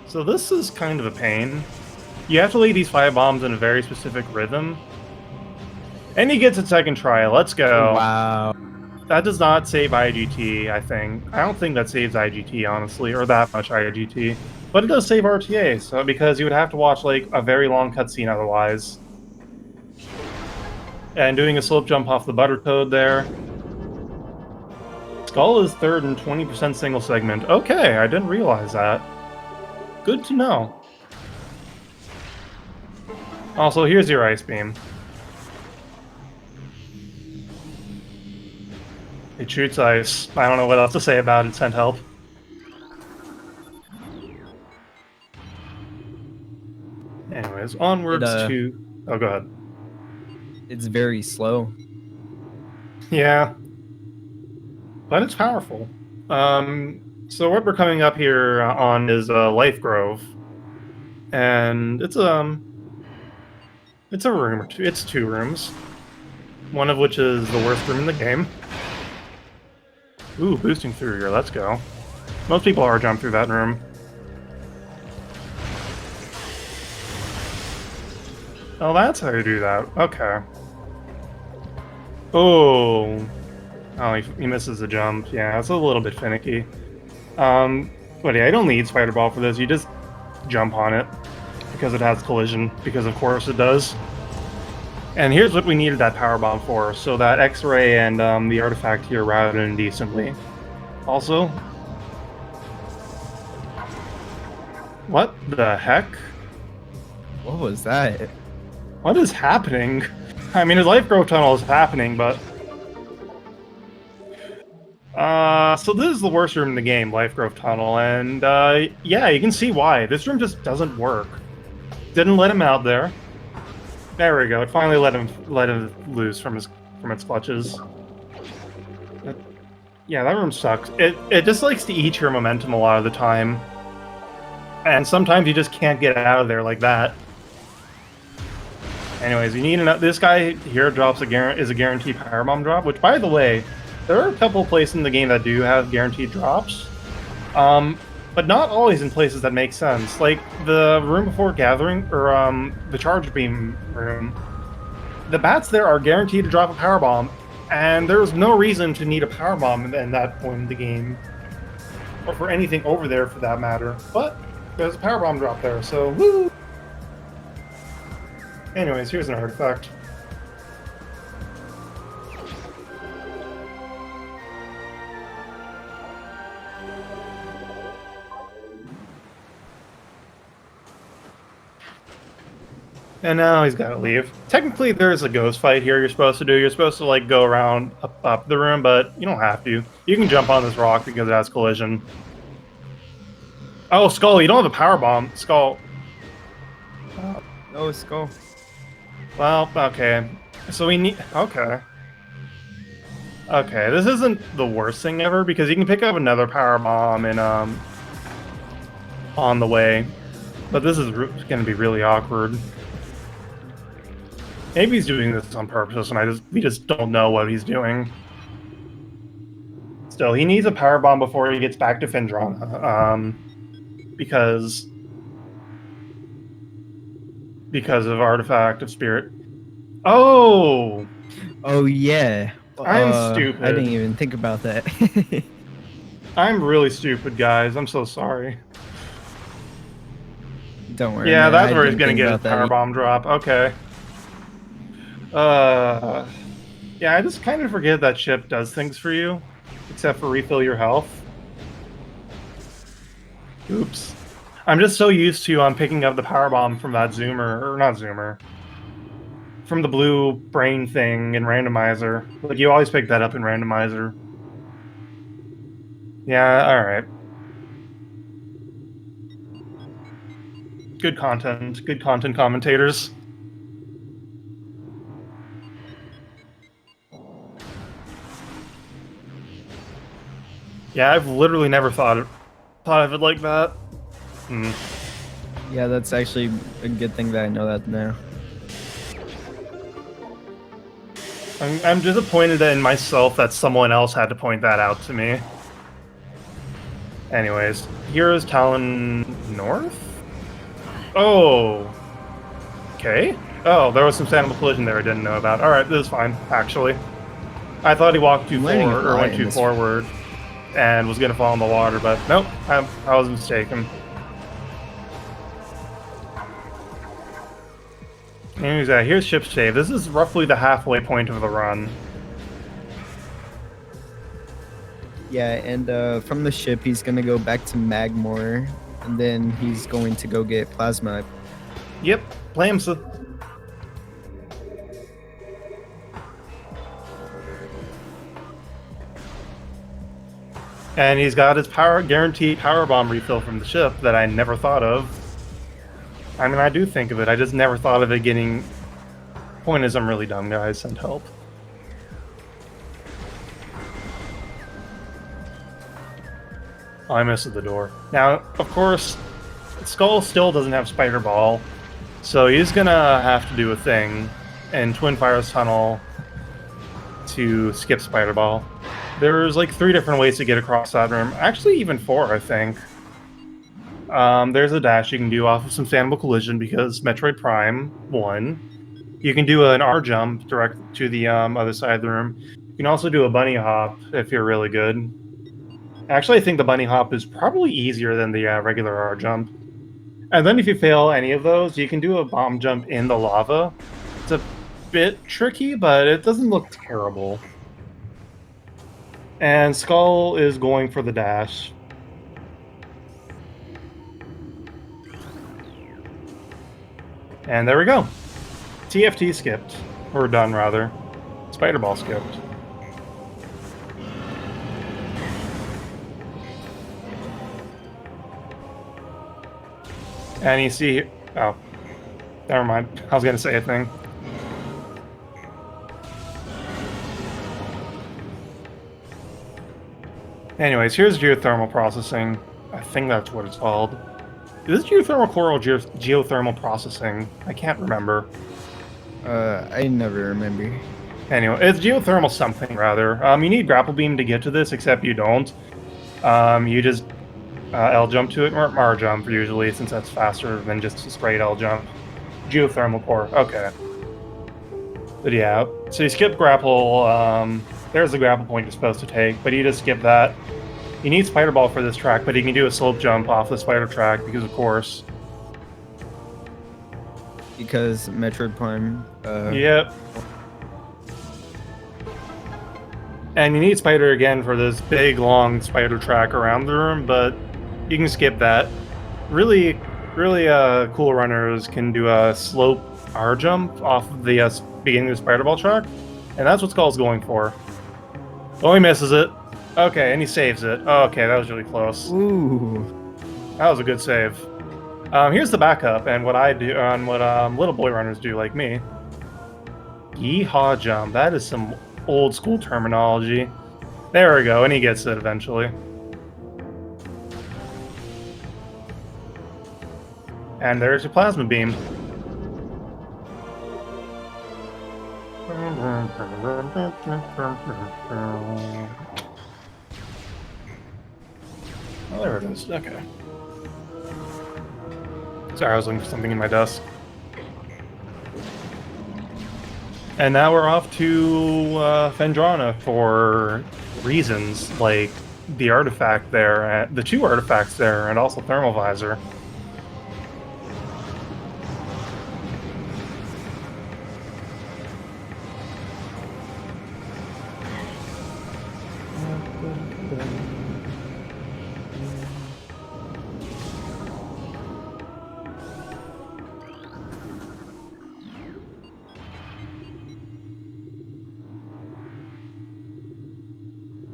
So this is kind of a pain. You have to lay these 5 bombs in a very specific rhythm. And he gets a second try. Let's go. Wow. That does not save IGT, I think. I don't think that saves IGT, honestly, or that much IGT. But it does save RTA, so because you would have to watch like a very long cutscene otherwise. And doing a slope jump off the butter toad there. Skull is third and 20% single segment. Okay, I didn't realize that. Good to know. Also, here's your ice beam. It shoots ice. I don't know what else to say about it. Send help. Anyways, onwards to... Oh, go ahead. It's very slow. Yeah. But it's powerful. So what we're coming up here on is Life Grove. And it's a room or two. It's 2 rooms. one of which is the worst room in the game. Ooh, boosting through here, let's go. Most people are jump through that room. Oh, that's how you do that. Okay. Oh. Oh, he misses the jump. Yeah, it's a little bit finicky. But yeah, I don't need Spider Ball for this. You just jump on it because it has collision, because of course it does. And here's what we needed that power bomb for, so that X-ray and the artifact here routed indecently. Also, what the heck? What was that? What is happening? I mean, his life growth tunnel is happening, but so this is the worst room in the game, life growth tunnel, and yeah, you can see why. This room just doesn't work. Didn't let him out there. There we go. It finally let him loose from its clutches. Yeah, that room sucks. It just likes to eat your momentum a lot of the time, and sometimes you just can't get out of there like that. Anyways, you need this guy here drops is a guaranteed power bomb drop. Which, by the way, there are a couple places in the game that do have guaranteed drops, but not always in places that make sense. Like the room before Gathering, or the Charge Beam room. The bats there are guaranteed to drop a power bomb, and there's no reason to need a power bomb in that point in the game, or for anything over there for that matter. But there's a power bomb drop there, so woo! Anyways, here's an artifact. And now he's got to leave. Technically, there's a ghost fight here you're supposed to do. You're supposed to, like, go around up the room, but you don't have to. You can jump on this rock because it has collision. Oh, Skull, you don't have a power bomb. Skull. Oh, Skull. Well, okay. So we need... Okay. Okay, this isn't the worst thing ever, because you can pick up another power bomb and, on the way. But this is going to be really awkward. Maybe he's doing this on purpose, and we just don't know what he's doing. Still, he needs a power bomb before he gets back to Findrana, because of Artifact of Spirit. Oh! Oh, yeah. I'm stupid. I didn't even think about that. I'm really stupid, guys. I'm so sorry. Don't worry. Yeah, man. that's I where he's didn't gonna think get his about that. power bomb drop. Okay. Yeah, I just kind of forget that ship does things for you, except for refill your health. Oops. I'm just so used to picking up the power bomb from that zoomer, or not zoomer, from the blue brain thing in randomizer. Like, you always pick that up in randomizer. Yeah, alright. Good content commentators. Yeah, I've literally never thought of it like that. Hmm. Yeah, that's actually a good thing that I know that now. I'm disappointed in myself that someone else had to point that out to me. Anyways, here is Talon North? Oh. Okay. Oh, there was some Sanable Collision there I didn't know about. Alright, this is fine, actually. I thought he walked too forward, or went too forward, and was gonna fall in the water, but nope, I was mistaken. Anyways, here's Ship's Shave. This is roughly the halfway point of the run. Yeah, and from the ship, he's gonna go back to Magmore, and then he's going to go get Plasma. Yep, Plamsa. And he's got his guaranteed power bomb refill from the ship that I never thought of. I mean, I do think of it. I just never thought of it getting... Point is, I'm really dumb, guys. Send help. Oh, I missed the door. Now, of course, Skull still doesn't have Spider Ball, so he's gonna have to do a thing in Twin Fire's Tunnel to skip Spider Ball. There's like 3 different ways to get across that room. Actually, even 4, I think. There's a dash you can do off of some standable collision because Metroid Prime 1. You can do an R jump direct to the other side of the room. You can also do a bunny hop if you're really good. Actually, I think the bunny hop is probably easier than the regular R jump. And then if you fail any of those, you can do a bomb jump in the lava. It's a bit tricky, but it doesn't look terrible. And Skull is going for the dash. And there we go. TFT skipped. Or done, rather. Spider Ball skipped. And you see... Oh. Never mind. I was going to say a thing. Anyways, here's geothermal processing. I think that's what it's called. Is this geothermal core or geothermal processing? I can't remember. I never remember. Anyway, it's geothermal something, rather. You need grapple beam to get to this, except you don't. You just L jump to it, or R jump usually, since that's faster than just a straight L jump. Geothermal core, okay. But yeah, so you skip grapple, there's the grapple point you're supposed to take, but you just skip that. You need Spider Ball for this track, but you can do a slope jump off the spider track, because of course. Because Metroid Prime... Yep. And you need Spider again for this big, long spider track around the room, but you can skip that. Really cool runners can do a slope R jump off of the beginning of the Spider Ball track, and that's what Skull's going for. Oh, he misses it. Okay, and he saves it. Oh, okay, that was really close. Ooh. That was a good save. Here's the backup, and what I do, and what little boy runners do, like me. Yeehaw jump. That is some old school terminology. There we go, and he gets it eventually. And there's your plasma beam. Oh, there it is. Okay. Sorry, I was looking for something in my desk. And now we're off to Phendrana for reasons like the artifact there, the 2 artifacts there, and also thermal visor.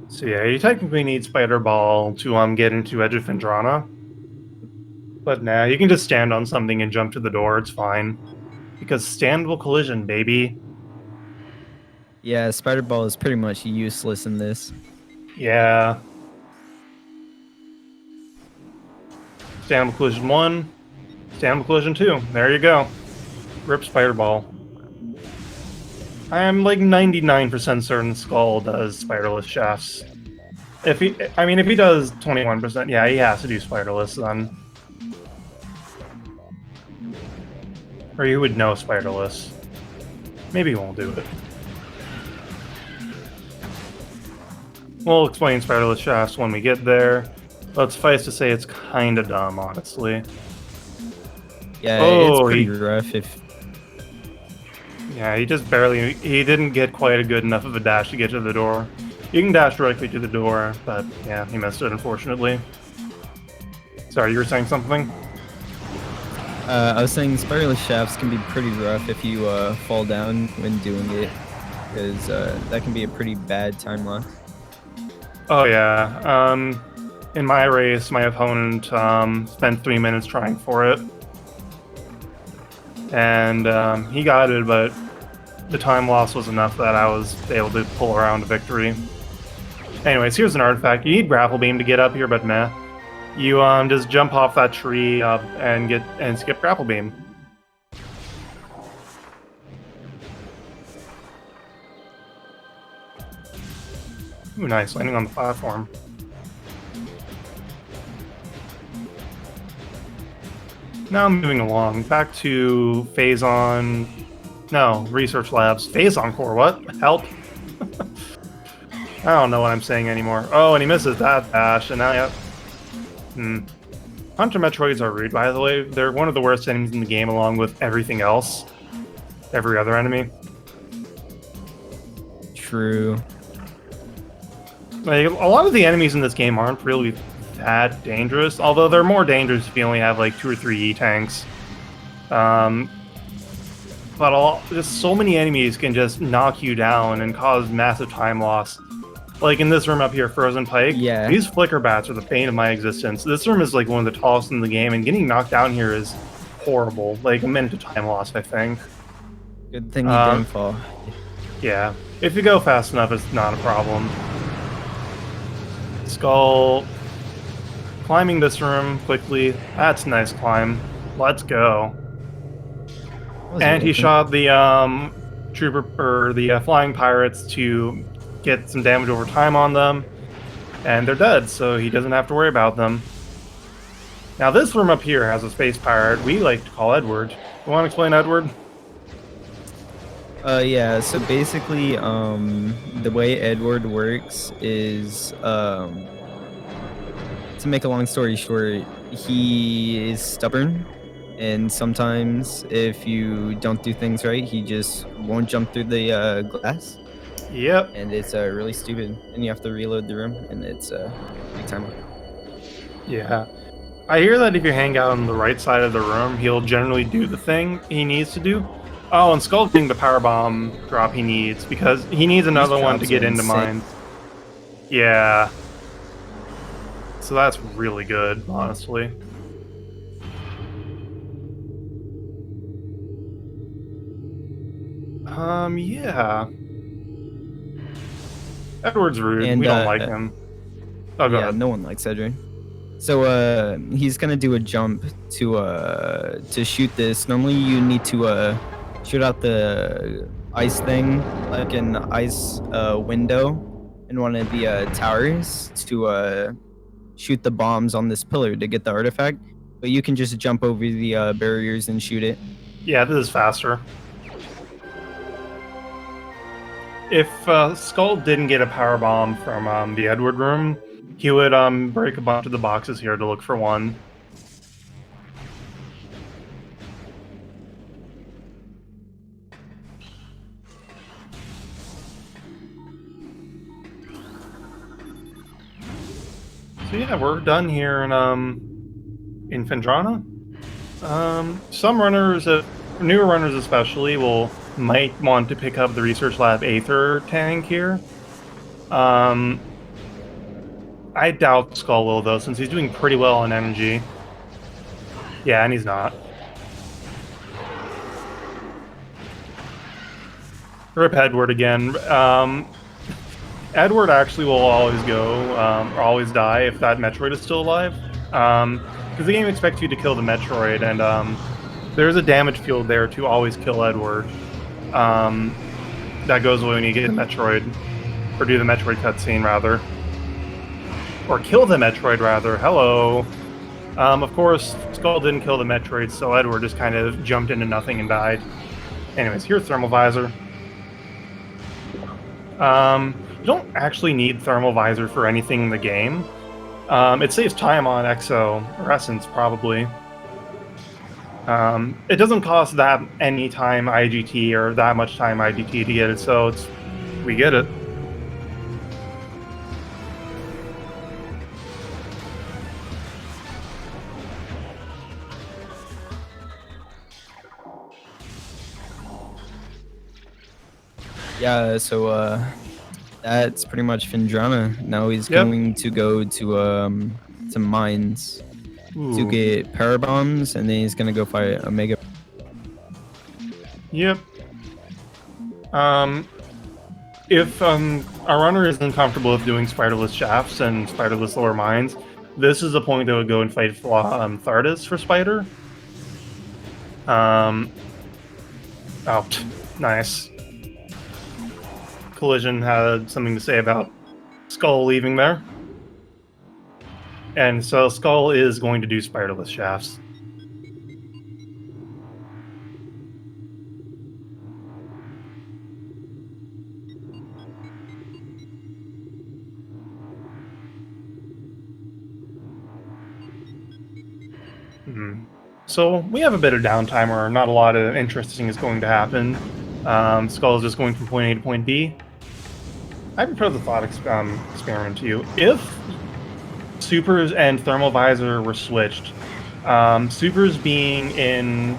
So yeah, you technically need Spider Ball to get into Edge of Phendrana. But nah, you can just stand on something and jump to the door, it's fine. Because standable collision, baby. Yeah, Spider Ball is pretty much useless in this. Yeah. Standable collision 1, standable collision 2. There you go. Rip Spider Ball. I'm like 99% certain Skull does spiderless shafts. If he does 21%, yeah, he has to do spiderless then. Or you would know spiderless. Maybe he won't do it. We'll explain spiderless shafts when we get there, but suffice to say it's kinda dumb, honestly. Yeah, it's pretty rough if... Yeah, he didn't get quite a good enough of a dash to get to the door. You can dash directly to the door, but yeah, he missed it, unfortunately. Sorry, you were saying something? I was saying spiderless shafts can be pretty rough if you fall down when doing it, because that can be a pretty bad time loss. Oh yeah, in my race, my opponent spent 3 minutes trying for it. And he got it, but the time loss was enough that I was able to pull around a victory. Anyways, here's an artifact. You need grapple beam to get up here, but meh. You just jump off that tree and skip grapple beam. Ooh, nice, landing on the platform. Now I'm moving along. Back to Phazon. No, Research Labs. Phazon Core, what? Help. I don't know what I'm saying anymore. Oh, and he misses that dash, and now yeah. Hunter Metroids are rude, by the way. They're one of the worst enemies in the game, along with everything else. Every other enemy. True. Like, a lot of the enemies in this game aren't really that dangerous, although they're more dangerous if you only have like 2 or 3 E-tanks. But just so many enemies can just knock you down and cause massive time loss. Like in this room up here, Frozen Pike, Yeah. these flicker bats are the bane of my existence. This room is like one of the tallest in the game, and getting knocked down here is horrible. Like a minute of time loss, I think. Good thing you didn't fall. Yeah, if you go fast enough, it's not a problem. Skull climbing this room quickly. That's a nice climb. Let's go. And he shot the trooper or the flying pirates to get some damage over time on them, and they're dead, so he doesn't have to worry about them. Now this room up here has a space pirate we like to call Edward. You want to explain Edward? Yeah, so basically, the way Edward works is, to make a long story short, he is stubborn, and sometimes if you don't do things right, he just won't jump through the glass. Yep. And it's really stupid, and you have to reload the room, and it's big time. Yeah. I hear that if you hang out on the right side of the room, he'll generally do the thing he needs to do. Oh, and Skull's getting the power bomb drop he needs, because he needs another one to get into mines. Yeah. So that's really good, honestly. Yeah. Edward's rude. And, we don't like him. Oh, go ahead. No one likes Edward. So he's gonna do a jump to shoot this. Normally you need to shoot out the ice thing, like an ice window in one of the towers to shoot the bombs on this pillar to get the artifact. But you can just jump over the barriers and shoot it. Yeah, this is faster. If Skull didn't get a power bomb from the Edward room, he would break a bunch of the boxes here to look for one. So yeah, we're done here in Phendrana. Some runners, newer runners especially, might want to pick up the Research Lab Aether tank here. I doubt Skull will, though, since he's doing pretty well on energy. Yeah, and he's not. Rip Edward again. Edward actually will always go, or always die if that Metroid is still alive. Because the game expects you to kill the Metroid, and there's a damage field there to always kill Edward. That goes away when you get the Metroid, or do the Metroid cutscene, rather. Or kill the Metroid, rather. Hello. Of course, Skull didn't kill the Metroid, so Edward just kind of jumped into nothing and died. Anyways, here's Thermal Visor. You don't actually need Thermal Visor for anything in the game. It saves time on Exo, or Essence, probably. It doesn't cost that any time IGT, or that much time IGT to get it, so we get it. Yeah, so that's pretty much Phendrana. Now he's going to go to some mines to get power bombs, and then he's gonna go fight Omega. Yep. If a runner isn't comfortable with doing spiderless shafts and spiderless lower mines, this is the point that would go and fight Thardis for Spider. Oh, nice. Collision had something to say about Skull leaving there. And so Skull is going to do spiderless shafts. So we have a bit of downtime where not a lot of interesting is going to happen. Skull is just going from point A to point B. I propose a thought experiment to you. If Supers and Thermal Visor were switched, Supers being in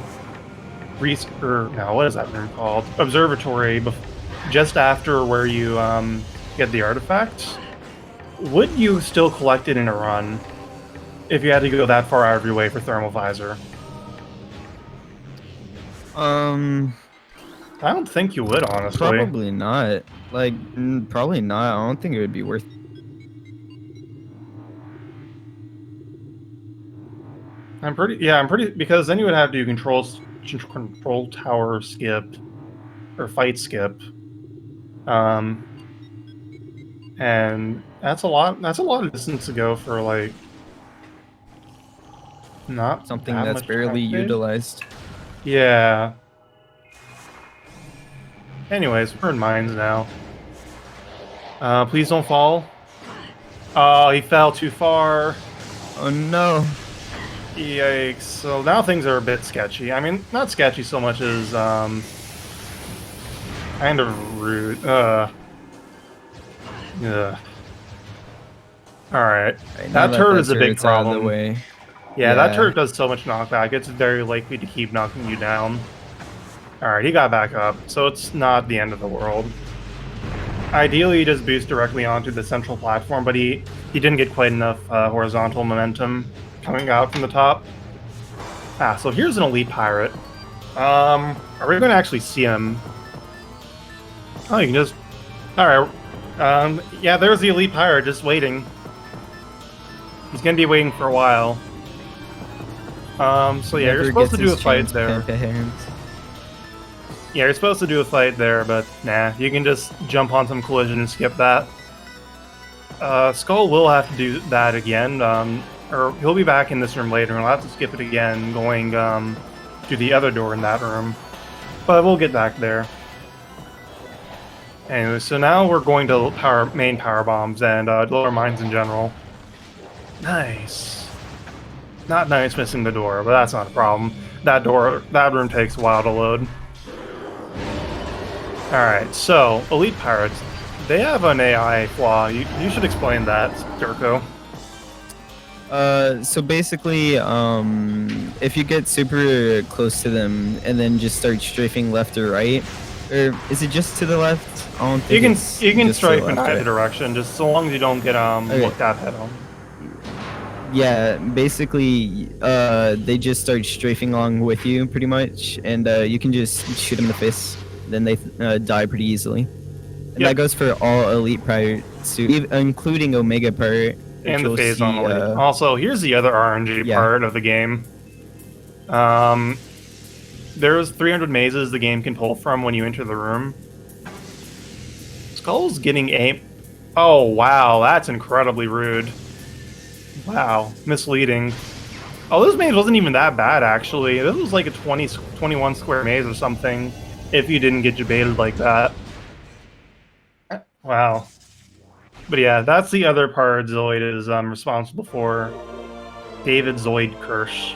what is that room called? Observatory, just after where you get the artifacts, would you still collect it in a run if you had to go that far out of your way for Thermal Visor? I don't think you would, honestly. Probably not. Like, probably not. I don't think it would be worth. I'm pretty because then you would have to do control tower skip or fight skip. And that's a lot of distance to go for like not Something that that's much barely traffic. utilized. Yeah. Anyways, we're in mines now. Please don't fall. Oh, he fell too far. Oh no. Yikes. So now things are a bit sketchy. I mean, not sketchy so much as, kind of rude. Yeah. Alright. That turret is a big problem. Out of the way. Yeah, that turret does so much knockback. It's very likely to keep knocking you down. Alright, he got back up, so it's not the end of the world. Ideally, he just boosts directly onto the central platform, but he didn't get quite enough horizontal momentum coming out from the top. So here's an elite pirate. Are we going to actually see him? Oh, you can just... Alright. Yeah, there's the elite pirate just waiting. He's going to be waiting for a while. So yeah, you're supposed to do a fight there. Yeah, you're supposed to do a fight there, but nah, you can just jump on some collision and skip that. Skull will have to do that again, or he'll be back in this room later, and we'll have to skip it again, going to the other door in that room. But we'll get back there. Anyway, so now we're going to main power bombs and lower mines in general. Nice. Not nice missing the door, but that's not a problem. That room takes a while to load. Alright, so, elite pirates, they have an AI flaw. You should explain that, Durko. So basically, if you get super close to them and then just start strafing left or right, or is it just to the left? I don't think you can strafe in either direction, just so long as you don't get looked at head on. Yeah, basically, they just start strafing along with you, pretty much, and you can just shoot them in the face. Then they die pretty easily. And that goes for all elite pirates, including Omega pirate. And the phase on elite. Also, here's the other RNG part of the game. There's 300 mazes the game can pull from when you enter the room. Skull's getting aim. Oh, wow, that's incredibly rude. Wow, misleading. Oh, this maze wasn't even that bad, actually. This was like a 21 square maze or something, if you didn't get baited like that. Wow. But yeah, that's the other part Zoid is responsible for. David Zoid Kirsch.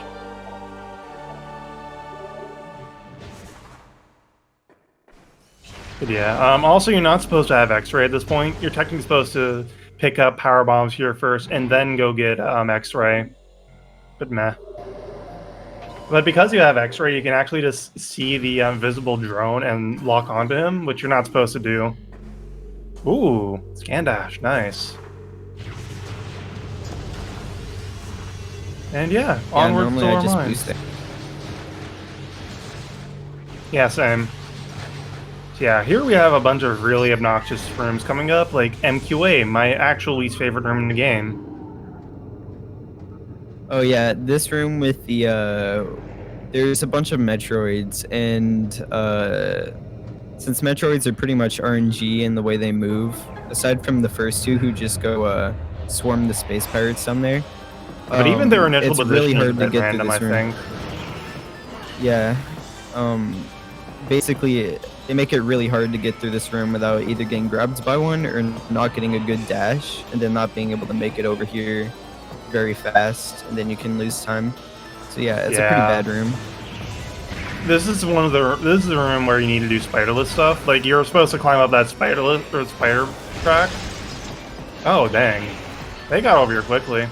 But yeah, also you're not supposed to have X-ray at this point. You're technically supposed to pick up power bombs here first and then go get X-ray. But meh. But because you have X-ray, you can actually just see the invisible drone and lock onto him, which you're not supposed to do. Ooh, scan dash, nice. And yeah, onward to our mines. Yeah, same. So yeah, here we have a bunch of really obnoxious rooms coming up, like MQA, my actual least favorite room in the game. Oh yeah, this room with the there's a bunch of Metroids, and since Metroids are pretty much RNG in the way they move, aside from the first two who just go swarm the space pirates down there, But even their initial it's really position is a hard to bit get random, through I this room. think. Yeah. Basically, they make it really hard to get through this room without either getting grabbed by one or not getting a good dash, and then not being able to make it over here very fast, and then you can lose time. So yeah, it's a pretty bad room. This is this is the room where you need to do spiderless stuff. Like, you're supposed to climb up that spider track. Oh dang, they got over here quickly.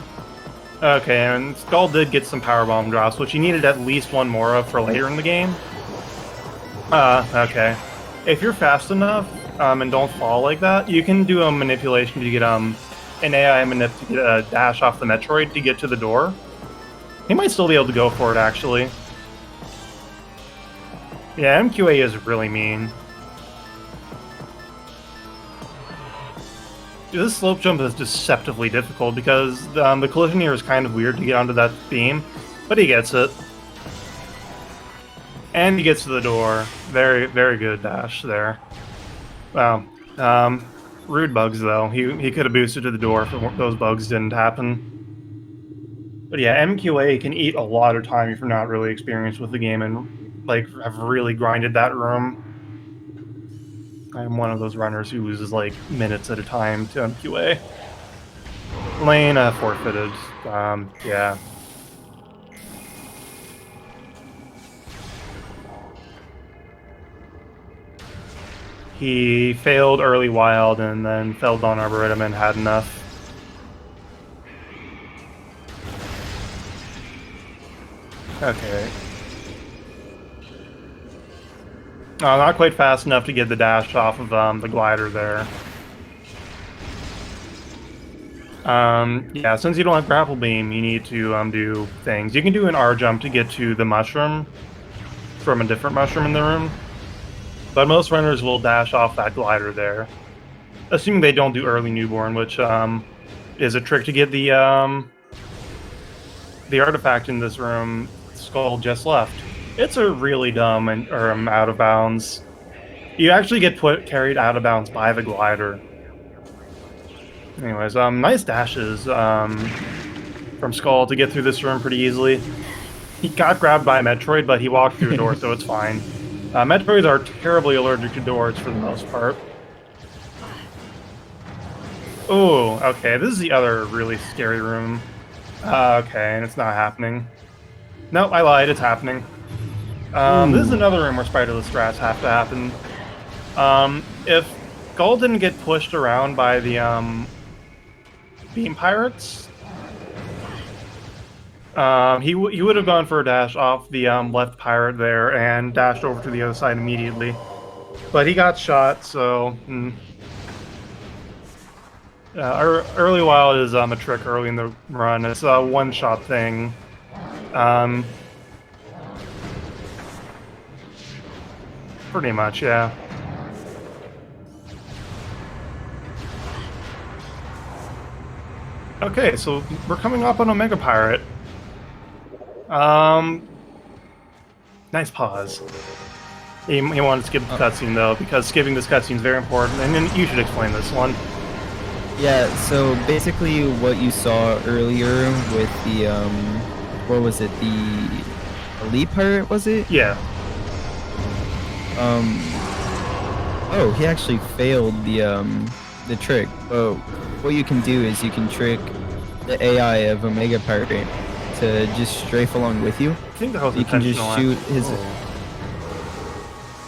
Okay, and Skull did get some powerbomb drops, which he needed at least one more of for later in the game. Okay. If you're fast enough, and don't fall like that, you can do a manipulation to get, an AI manip to get a dash off the Metroid to get to the door. He might still be able to go for it, actually. Yeah, MQA is really mean. This slope jump is deceptively difficult because the collision here is kind of weird to get onto that beam, but he gets it. And he gets to the door. Very, very good dash there. Wow. Rude bugs, though. He could have boosted to the door if those bugs didn't happen. But yeah, MQA can eat a lot of time if you're not really experienced with the game and, like, have really grinded that room. I'm one of those runners who loses, like, minutes at a time to MQA. Lane forfeited. Yeah. He failed early wild and then failed on Arboretum and had enough. Okay. Not quite fast enough to get the dash off of the glider there. Yeah, since you don't have grapple beam, you need to do things. You can do an R jump to get to the mushroom from a different mushroom in the room. But most runners will dash off that glider there, assuming they don't do early newborn, which is a trick to get the artifact in this room. Skull just left. It's a really dumb and out of bounds. You actually get carried out of bounds by the glider. Anyways, nice dashes from Skull to get through this room pretty easily. He got grabbed by a Metroid, but he walked through a door, so it's fine. Metroids are terribly allergic to doors for the most part. Oh, okay, this is the other really scary room. Okay, and it's not happening. Nope, I lied, it's happening. This is another room where spiderless strats have to happen. If Skull didn't get pushed around by the beam pirates, he would have gone for a dash off the left pirate there and dashed over to the other side immediately. But he got shot, so... early wild is a trick early in the run. It's a one-shot thing. Pretty much, yeah. Okay, so we're coming up on Omega Pirate. Nice pause. He wanted to skip the cutscene though, because skipping this cutscene is very important, and then you should explain this one. Yeah, so basically what you saw earlier with the, what was it, the Elite Pirate, was it? Yeah. Oh, he actually failed the trick. Oh, what you can do is you can trick the AI of Omega Pirate to just strafe along with you. I think that was you can just shoot his...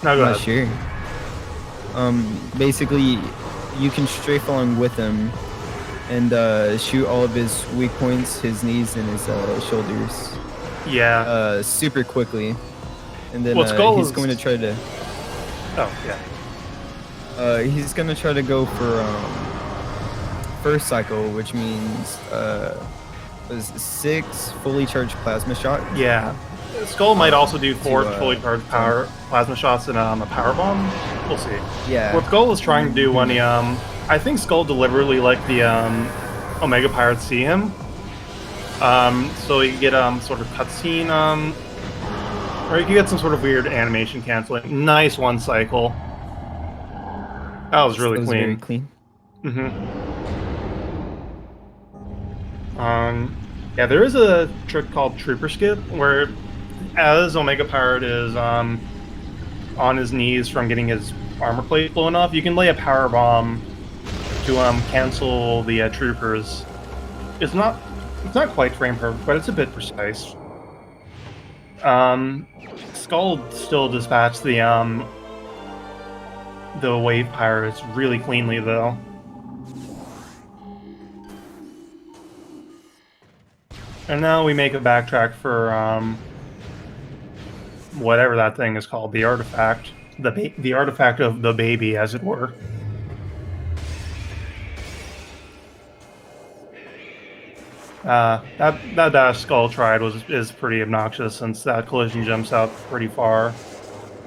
No, go ahead. Not sure. Basically, you can strafe along with him and shoot all of his weak points, his knees, and his shoulders. Yeah. Super quickly. And then he's going to try to... Oh, yeah. He's going to try to go for first cycle, which means was 6 fully charged plasma shot. Yeah. Skull might also do 4 fully charged plasma shots and a power bomb. We'll see. Yeah. What Skull was trying to do when he I think Skull deliberately let the Omega Pirates see him. So you get sort of cutscene or you can get some sort of weird animation canceling. Nice one cycle. That was really That was very clean. clean. Yeah, there is a trick called Trooper Skip where, as Omega Pirate is on his knees from getting his armor plate blown off, you can lay a power bomb to cancel the troopers. It's not quite frame perfect, but it's a bit precise. Skull still dispatched the wave pirates really cleanly though. And now we make a backtrack for whatever that thing is called, the artifact, the artifact of the baby, as it were. That dash Skull tried is pretty obnoxious since that collision jumps out pretty far.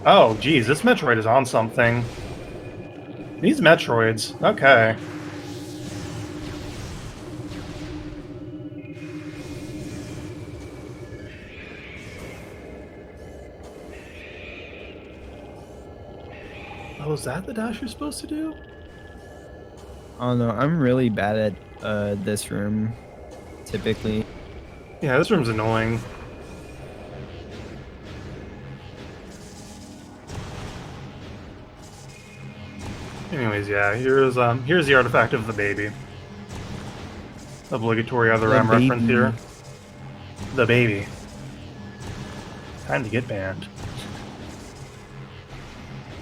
Oh, geez, this Metroid is on something. These Metroids, okay. Oh, is that the dash you're supposed to do? Oh no, I'm really bad at this room, typically. Yeah, this room's annoying. Anyways, yeah, here's the artifact of the baby. Obligatory other M reference here. The baby. Time to get banned.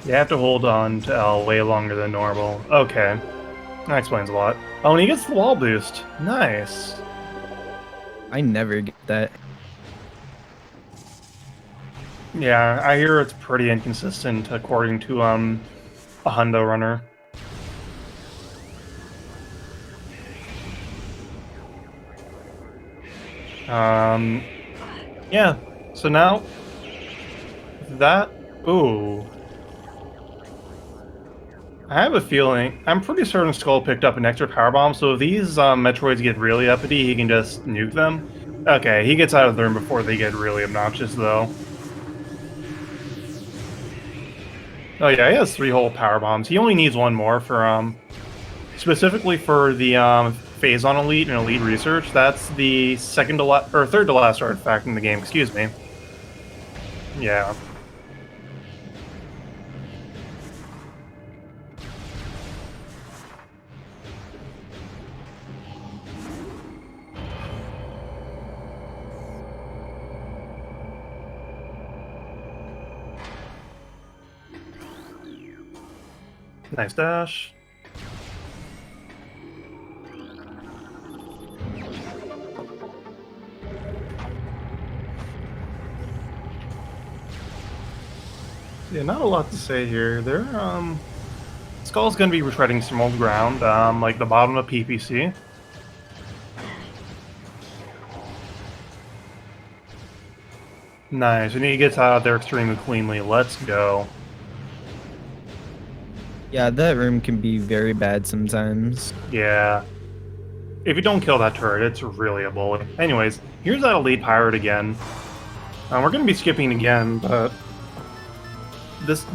You have to hold on to L way longer than normal. Okay. That explains a lot. Oh, and he gets the wall boost. Nice. I never get that. Yeah, I hear it's pretty inconsistent according to a hundo runner. Yeah. So now that ooh. I have a feeling, I'm pretty certain Skull picked up an extra power bomb, so if these Metroids get really uppity, he can just nuke them. Okay, he gets out of the room before they get really obnoxious, though. Oh yeah, he has 3 whole power bombs. He only needs 1 more for, specifically for the Phazon Elite and Elite Research. That's the third to last artifact in the game, excuse me. Yeah. Nice dash. Yeah, not a lot to say here. Skull's gonna be retreading some old ground, like the bottom of PPC. Nice, and he gets out of there extremely cleanly. Let's go. Yeah, that room can be very bad sometimes. Yeah. If you don't kill that turret, it's really a bully. Anyways, here's that Elite Pirate again. We're going to be skipping again, but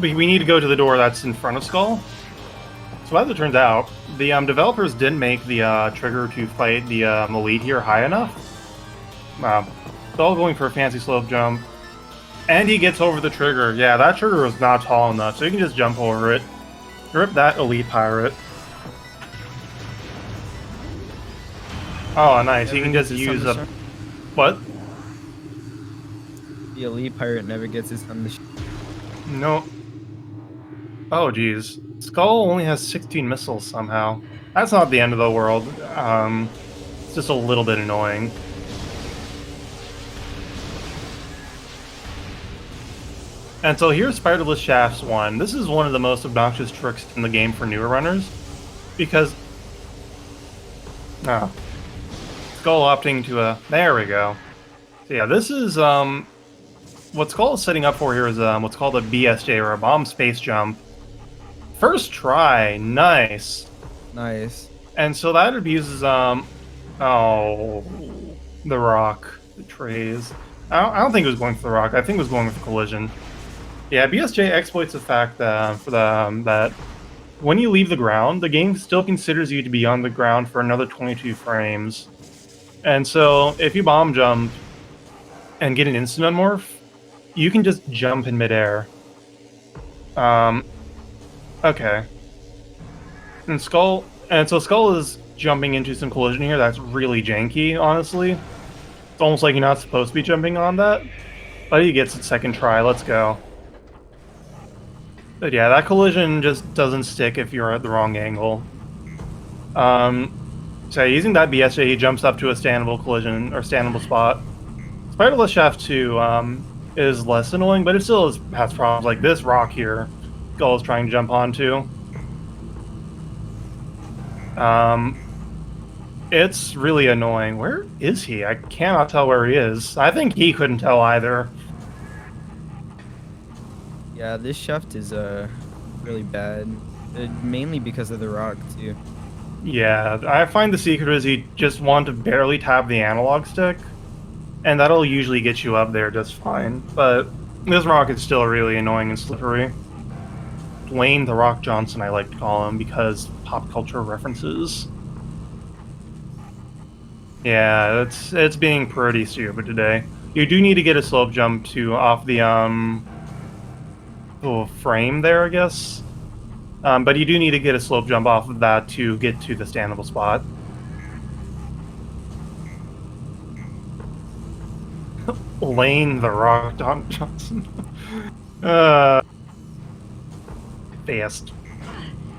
we need to go to the door that's in front of Skull. So as it turns out, the developers didn't make the trigger to fight the Elite here high enough. Skull going for a fancy slope jump. And he gets over the trigger. Yeah, that trigger was not tall enough, so you can just jump over it. Rip that Elite Pirate. Oh, nice. You can just use a... What? The Elite Pirate never gets his thumb to shoot. No. Oh, geez. Skull only has 16 missiles somehow. That's not the end of the world. It's just a little bit annoying. And so here's Spiderless Shafts 1. This is one of the most obnoxious tricks in the game for newer runners. Because... Oh. Skull opting to there we go. So yeah, this is, what Skull is setting up for here is, what's called a BSJ, or a bomb space jump. First try, nice. Nice. And so that abuses, oh, the rock, the trays. I don't think it was going for the rock, I think it was going with the collision. Yeah, BSJ exploits the fact that when you leave the ground, the game still considers you to be on the ground for another 22 frames. And so if you bomb jump and get an instant unmorph, you can just jump in midair. Okay. And so Skull is jumping into some collision here that's really janky, honestly. It's almost like you're not supposed to be jumping on that. But he gets it second try, let's go. But yeah, that collision just doesn't stick if you're at the wrong angle. So using that BSJ, he jumps up to a standable collision, or standable spot. Spiderless Shaft 2 is less annoying, but it still has problems like this rock here. Skull is trying to jump onto. It's really annoying. Where is he? I cannot tell where he is. I think he couldn't tell either. Yeah, this shaft is really bad, mainly because of the rock too. Yeah, I find the secret is you just want to barely tap the analog stick, and that'll usually get you up there just fine. But this rock is still really annoying and slippery. Lane the Rock Johnson, I like to call him, because pop culture references. Yeah, it's being pretty stupid today. You do need to get a slope jump off the little frame there, I guess. But you do need to get a slope jump off of that to get to the standable spot. Lane the Rock Johnson. Fast.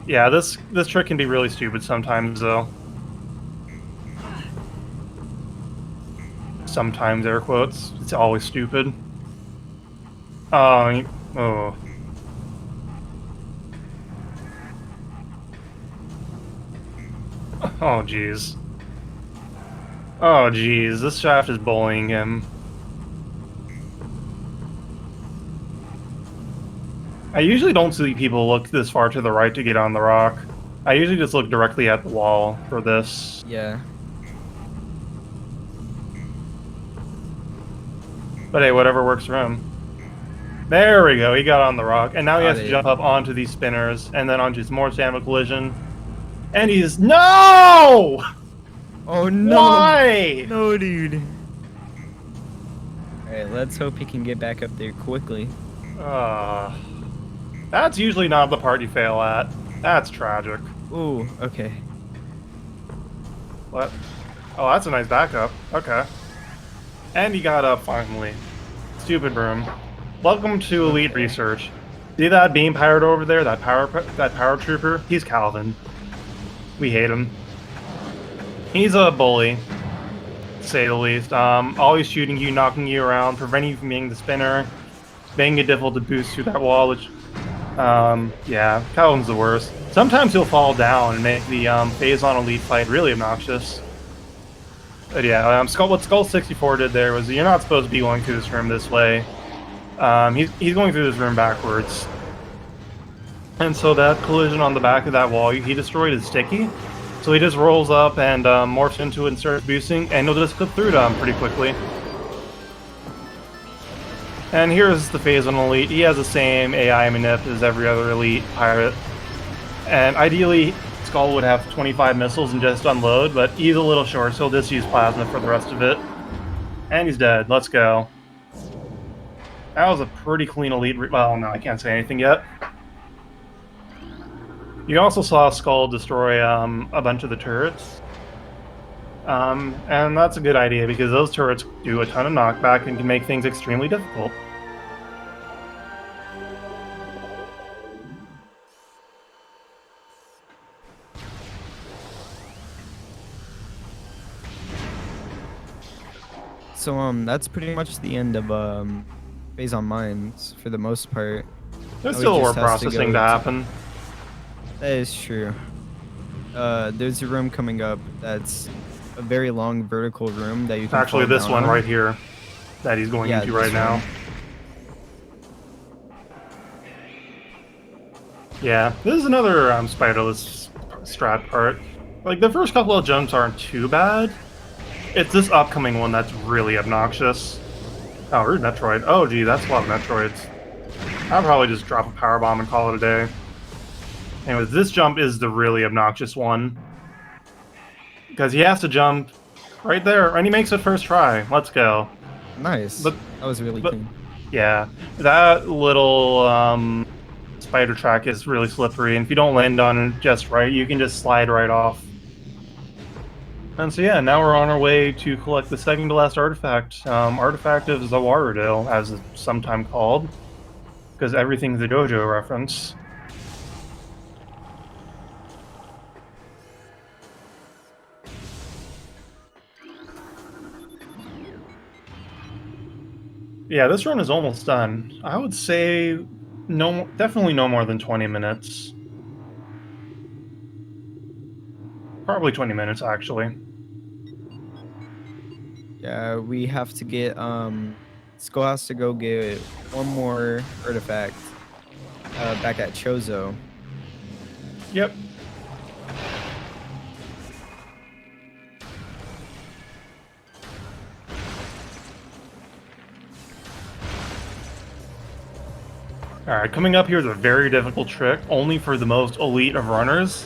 Yeah, this trick can be really stupid sometimes, though. Sometimes, air quotes. It's always stupid. Oh. Oh, jeez. Oh, jeez. This shaft is bullying him. I usually don't see people look this far to the right to get on the rock. I usually just look directly at the wall for this. Yeah. But hey, whatever works for him. There we go, he got on the rock. And now he has to jump up onto these spinners, and then onto some more standard collision. And he's... No! Oh no! Why? No, dude. Alright, let's hope he can get back up there quickly. That's usually not the part you fail at. That's tragic. Ooh, okay. What? Oh, that's a nice backup. Okay. And he got up finally. Stupid broom. Welcome to Elite Research. See that beam pirate over there? That power trooper? He's Calvin. We hate him. He's a bully, to say the least. Always shooting you, knocking you around, preventing you from being the spinner, making it difficult to boost through that wall, which, yeah, Calvin's the worst. Sometimes he'll fall down and make the phase on Elite fight really obnoxious. But yeah, what Skull64 did there was you're not supposed to be going through this room this way. He's going through this room backwards. And so that collision on the back of that wall he destroyed is sticky. So he just rolls up and morphs into it and starts boosting, and he'll just clip through them pretty quickly. And here's the phase on Elite. He has the same AI manip as every other Elite pirate. And ideally, Skull would have 25 missiles and just unload, but he's a little short, so he'll just use plasma for the rest of it. And he's dead. Let's go. That was a pretty clean Elite. Well, no, I can't say anything yet. You also saw Skull destroy a bunch of the turrets. And that's a good idea because those turrets do a ton of knockback and can make things extremely difficult. So that's pretty much the end of phase on mines for the most part. There's still more processing to happen. That is true. There's a room coming up that's a very long vertical room that you can actually this one on. right here that he's going into right now. Yeah, this is another spiderless strat part. Like, the first couple of jumps aren't too bad. It's this upcoming one that's really obnoxious. Oh, we're Metroid. Oh, gee, that's a lot of Metroids. I'll probably just drop a power bomb and call it a day. Anyways, this jump is the really obnoxious one. Because he has to jump right there, and he makes it first try. Let's go. Nice. But, That was really clean. yeah, that little spider track is really slippery, and if you don't land on it just right, you can just slide right off. And so yeah, now we're on our way to collect the second to last artifact. Artifact of Zawaradil, as it's sometimes called, because everything's a JoJo reference. Yeah, this run is almost done. I would say definitely no more than 20 minutes. Probably 20 minutes, actually. Yeah, we have to get Skull has to go get one more artifact back at Chozo. Yep. Alright, coming up here is a very difficult trick, only for the most elite of runners.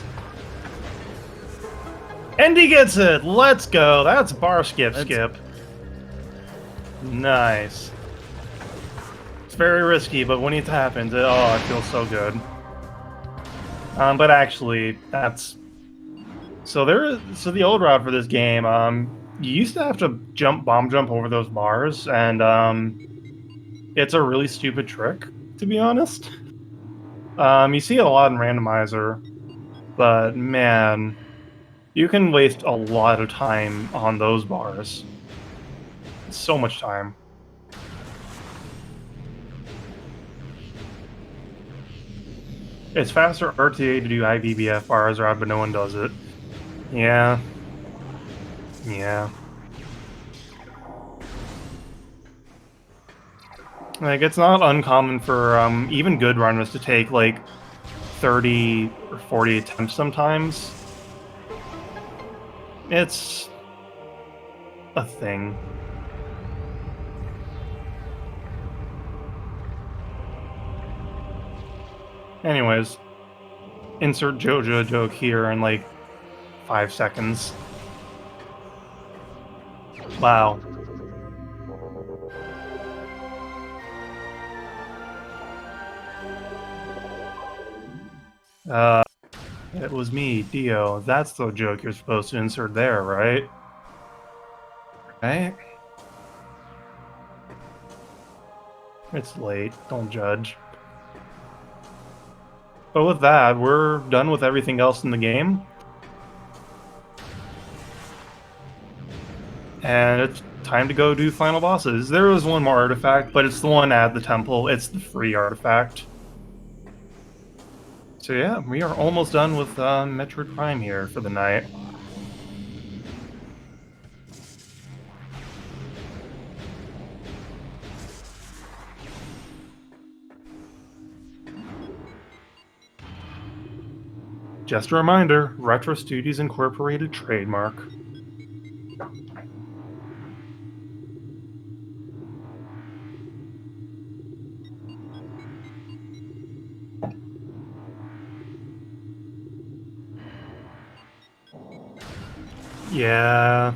And he gets it! Let's go! That's bar skip. Nice. It's very risky, but when it happens, it feels so good. But actually, that's... So the old route for this game, you used to have to bomb jump over those bars, and it's a really stupid trick, to be honest. You see it a lot in Randomizer, but man, you can waste a lot of time on those bars. So much time. It's faster RTA to do IBBF bars, but no one does it. Yeah. Yeah. Like, it's not uncommon for even good runners to take, like, 30 or 40 attempts sometimes. It's a thing. Anyways, insert JoJo joke here in, like, 5 seconds. Wow. It was me, Dio. That's the joke you're supposed to insert there, right? Right? It's late. Don't judge. But with that, we're done with everything else in the game. And it's time to go do final bosses. There was one more artifact, but it's the one at the temple. It's the free artifact. So yeah, we are almost done with Metroid Prime here for the night. Just a reminder, Retro Studios Incorporated trademark. Yeah,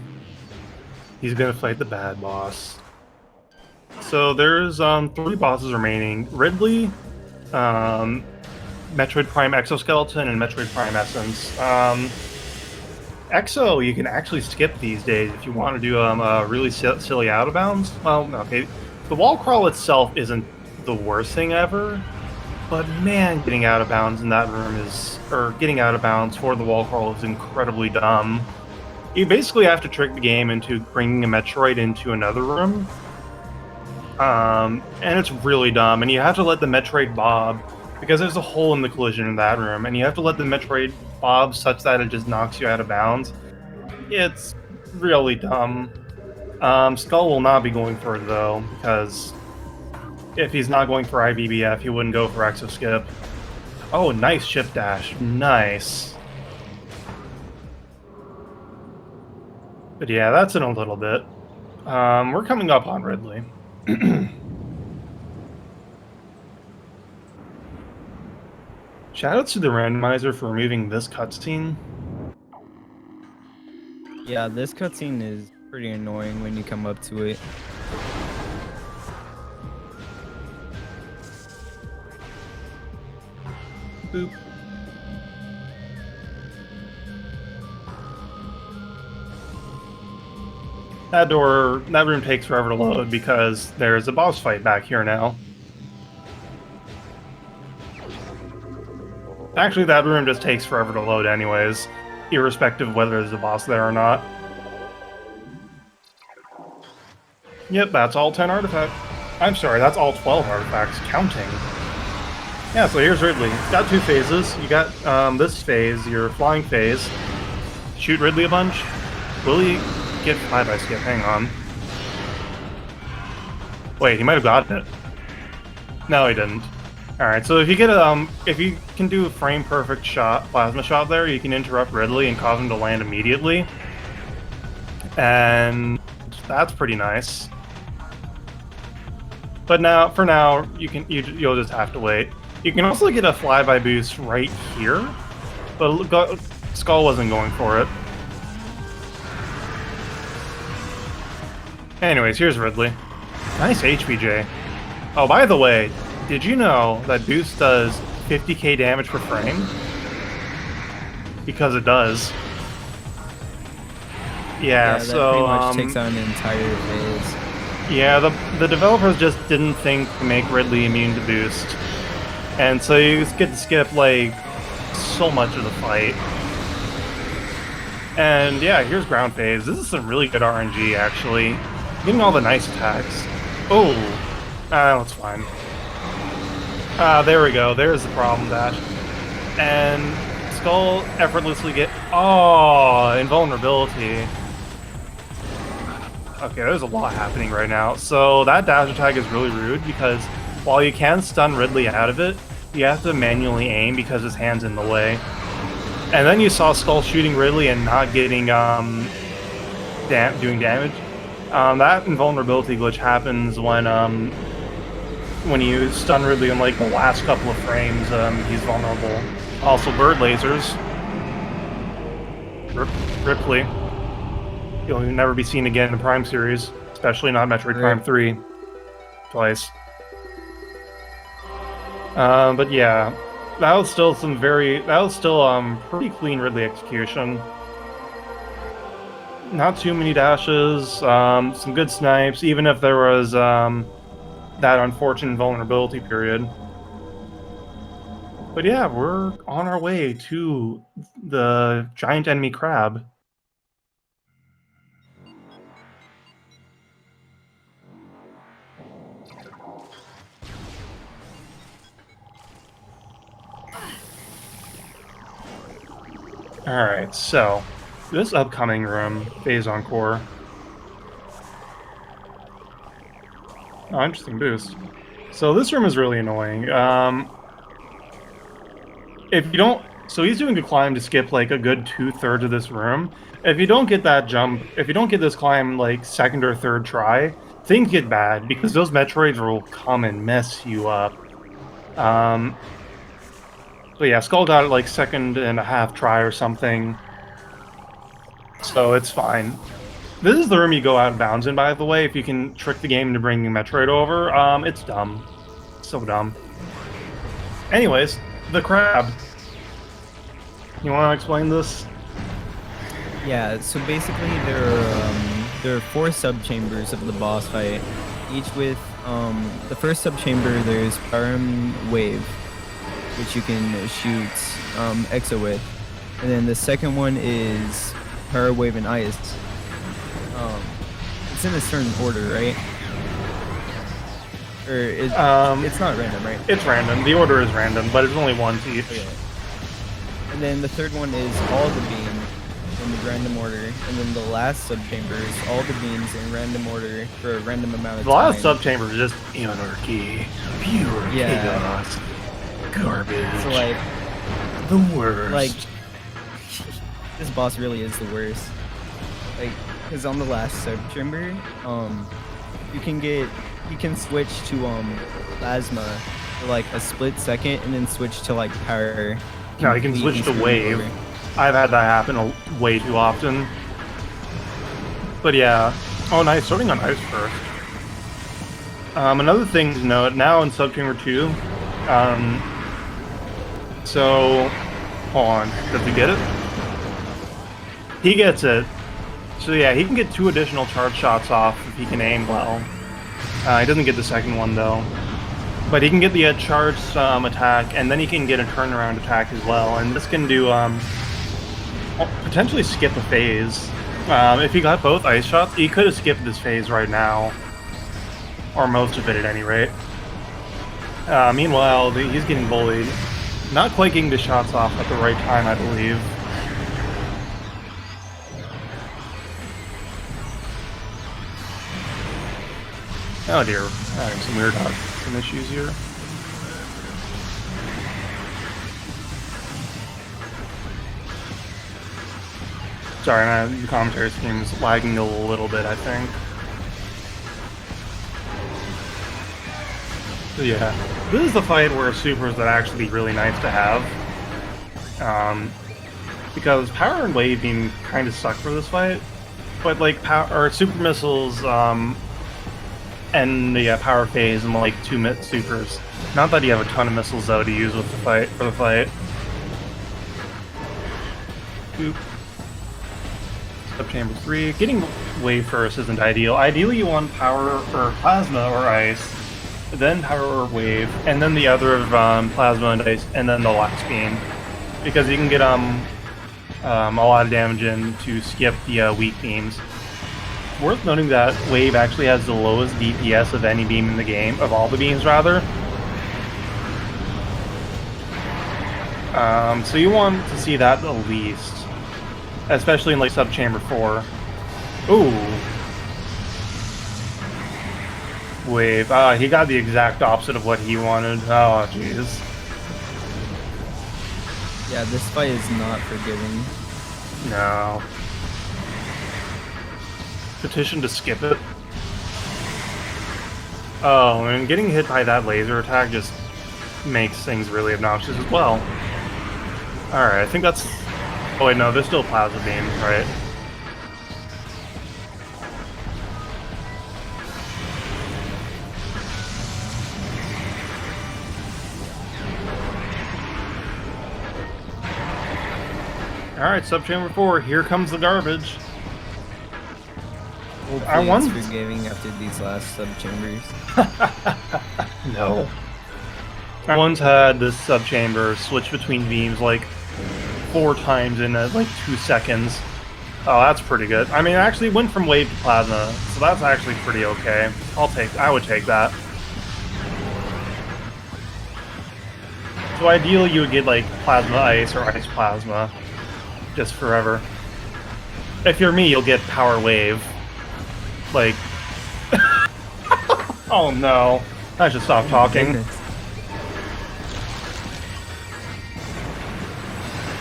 he's gonna fight the bad boss. So there's 3 bosses remaining: Ridley, Metroid Prime Exoskeleton, and Metroid Prime Essence. Exo, you can actually skip these days if you want to do a really silly out of bounds. Well, okay, the wall crawl itself isn't the worst thing ever, but man, getting out of bounds in that room getting out of bounds for the wall crawl is incredibly dumb. You basically have to trick the game into bringing a Metroid into another room. And it's really dumb, and you have to let the Metroid bob, because there's a hole in the collision in that room, and you have to let the Metroid bob such that it just knocks you out of bounds. It's really dumb. Skull will not be going for it, though, because if he's not going for IBBF, he wouldn't go for Exo Skip. Oh, nice ship dash. Nice. But yeah, that's in a little bit. We're coming up on Ridley. Shoutouts to the randomizer for removing this cutscene. Yeah, this cutscene is pretty annoying when you come up to it. Boop. That room takes forever to load because there's a boss fight back here now. Actually, that room just takes forever to load anyways, irrespective of whether there's a boss there or not. Yep, that's all 10 artifacts. I'm sorry, that's all 12 artifacts, counting. Yeah, so here's Ridley. It's got 2 phases. You got this phase, your flying phase. Shoot Ridley a bunch. Will he get fly by skip? Hang on. Wait, he might have gotten it. No, he didn't. Alright, so if you get if you can do a frame perfect shot, plasma shot there, you can interrupt Ridley and cause him to land immediately. And that's pretty nice. But now, for now, you'll just have to wait. You can also get a flyby boost right here, but Skull wasn't going for it. Anyways, here's Ridley. Nice HPJ. Oh, by the way, did you know that boost does 50k damage per frame? Because it does. Yeah, that so pretty much takes out an entire phase. Yeah, the developers just didn't think to make Ridley immune to boost. And so you get to skip, like, so much of the fight. And yeah, here's ground phase. This is some really good RNG, actually. Getting all the nice attacks. Oh! That's fine. There we go. There's the problem dash. And Skull effortlessly get... Oh! Invulnerability. Okay, there's a lot happening right now. So that dash attack is really rude because while you can stun Ridley out of it, you have to manually aim because his hand's in the way. And then you saw Skull shooting Ridley and not getting doing damage. That invulnerability glitch happens when you stun Ridley in like the last couple of frames. He's vulnerable. Also, bird lasers. Ripley. You'll never be seen again in the Prime series, especially not Metroid Prime 3. Twice. But yeah, that was still pretty clean Ridley execution. Not too many dashes, some good snipes, even if there was that unfortunate vulnerability period. But yeah, we're on our way to the giant enemy crab. Alright, so this upcoming room, Phase Encore. Oh, interesting boost. So this room is really annoying. If you don't... So he's doing a climb to skip like a good 2/3 of this room. If you don't get that jump, if you don't get this climb like second or third try, things get bad because those Metroids will come and mess you up. So yeah, Skull got it like second and a half try or something. So it's fine. This is the room you go out of bounds in, by the way, if you can trick the game into bringing Metroid over. It's dumb. So dumb. Anyways, the crab. You want to explain this? Yeah, so basically there are 4 sub-chambers of the boss fight, each with, the first sub-chamber there's Pyram Wave, which you can shoot Exo with. And then the second one is Pyra Wave and Ice. It's in a certain order, right? Or it's not random, right? It's random. The order is random, but it's only one to each. Okay. And then the third one is all the beams in the random order. And then the last sub-chamber is all the beams in random order for a random amount of time. The last sub-chamber is just anarchy, pure chaos. Garbage. So like the worst. Like this boss really is the worst. Like, cause on the last sub-chamber, you can switch to plasma for like a split second and then switch to like power. No, you can switch to wave. Over. I've had that happen way too often. But yeah. Oh, nice. Starting on ice first. Another thing to note, now in Subchamber 2, so, hold on, does he get it? He gets it. So yeah, he can get 2 additional charge shots off if he can aim well. He doesn't get the second one though. But he can get the charged attack, and then he can get a turnaround attack as well. And this can do, potentially skip a phase. If he got both ice shots, he could have skipped this phase right now. Or most of it at any rate. Meanwhile, he's getting bullied. Not quite getting the shots off at the right time, I believe. Oh dear, having some issues here. Sorry, the commentary seems lagging a little bit, I think. So yeah, this is the fight where supers would actually be really nice to have. Because power and wave beam kind of suck for this fight, but like super missiles, and the power phase and like 2 supers. Not that you have a ton of missiles though to use with the fight for the fight. Oop. Subchamber 3. Getting wave first isn't ideal. Ideally you want power or plasma or ice, then power or wave, and then the other of plasma and ice, and then the last beam. Because you can get a lot of damage in to skip the weak beams. Worth noting that wave actually has the lowest DPS of any beam in the game, of all the beams rather. So you want to see that the least, especially in like Subchamber 4. Ooh. Wave. He got the exact opposite of what he wanted. Oh, jeez. Yeah, this fight is not forgiving. No. Petition to skip it. Oh, and getting hit by that laser attack just makes things really obnoxious as well. Alright, I think that's... Oh wait, no, there's still plasma beams, right? Alright, Subchamber 4, here comes the garbage. I want SpeedGaming after these last subchambers. No. I once had this subchamber switch between beams like 4 times in like 2 seconds. Oh, that's pretty good. I mean, it actually went from wave to plasma, so that's actually pretty okay. I would take that. So ideally you would get like plasma ice or ice plasma. Just forever. If you're me, you'll get power wave. Like... Oh no. I should stop talking.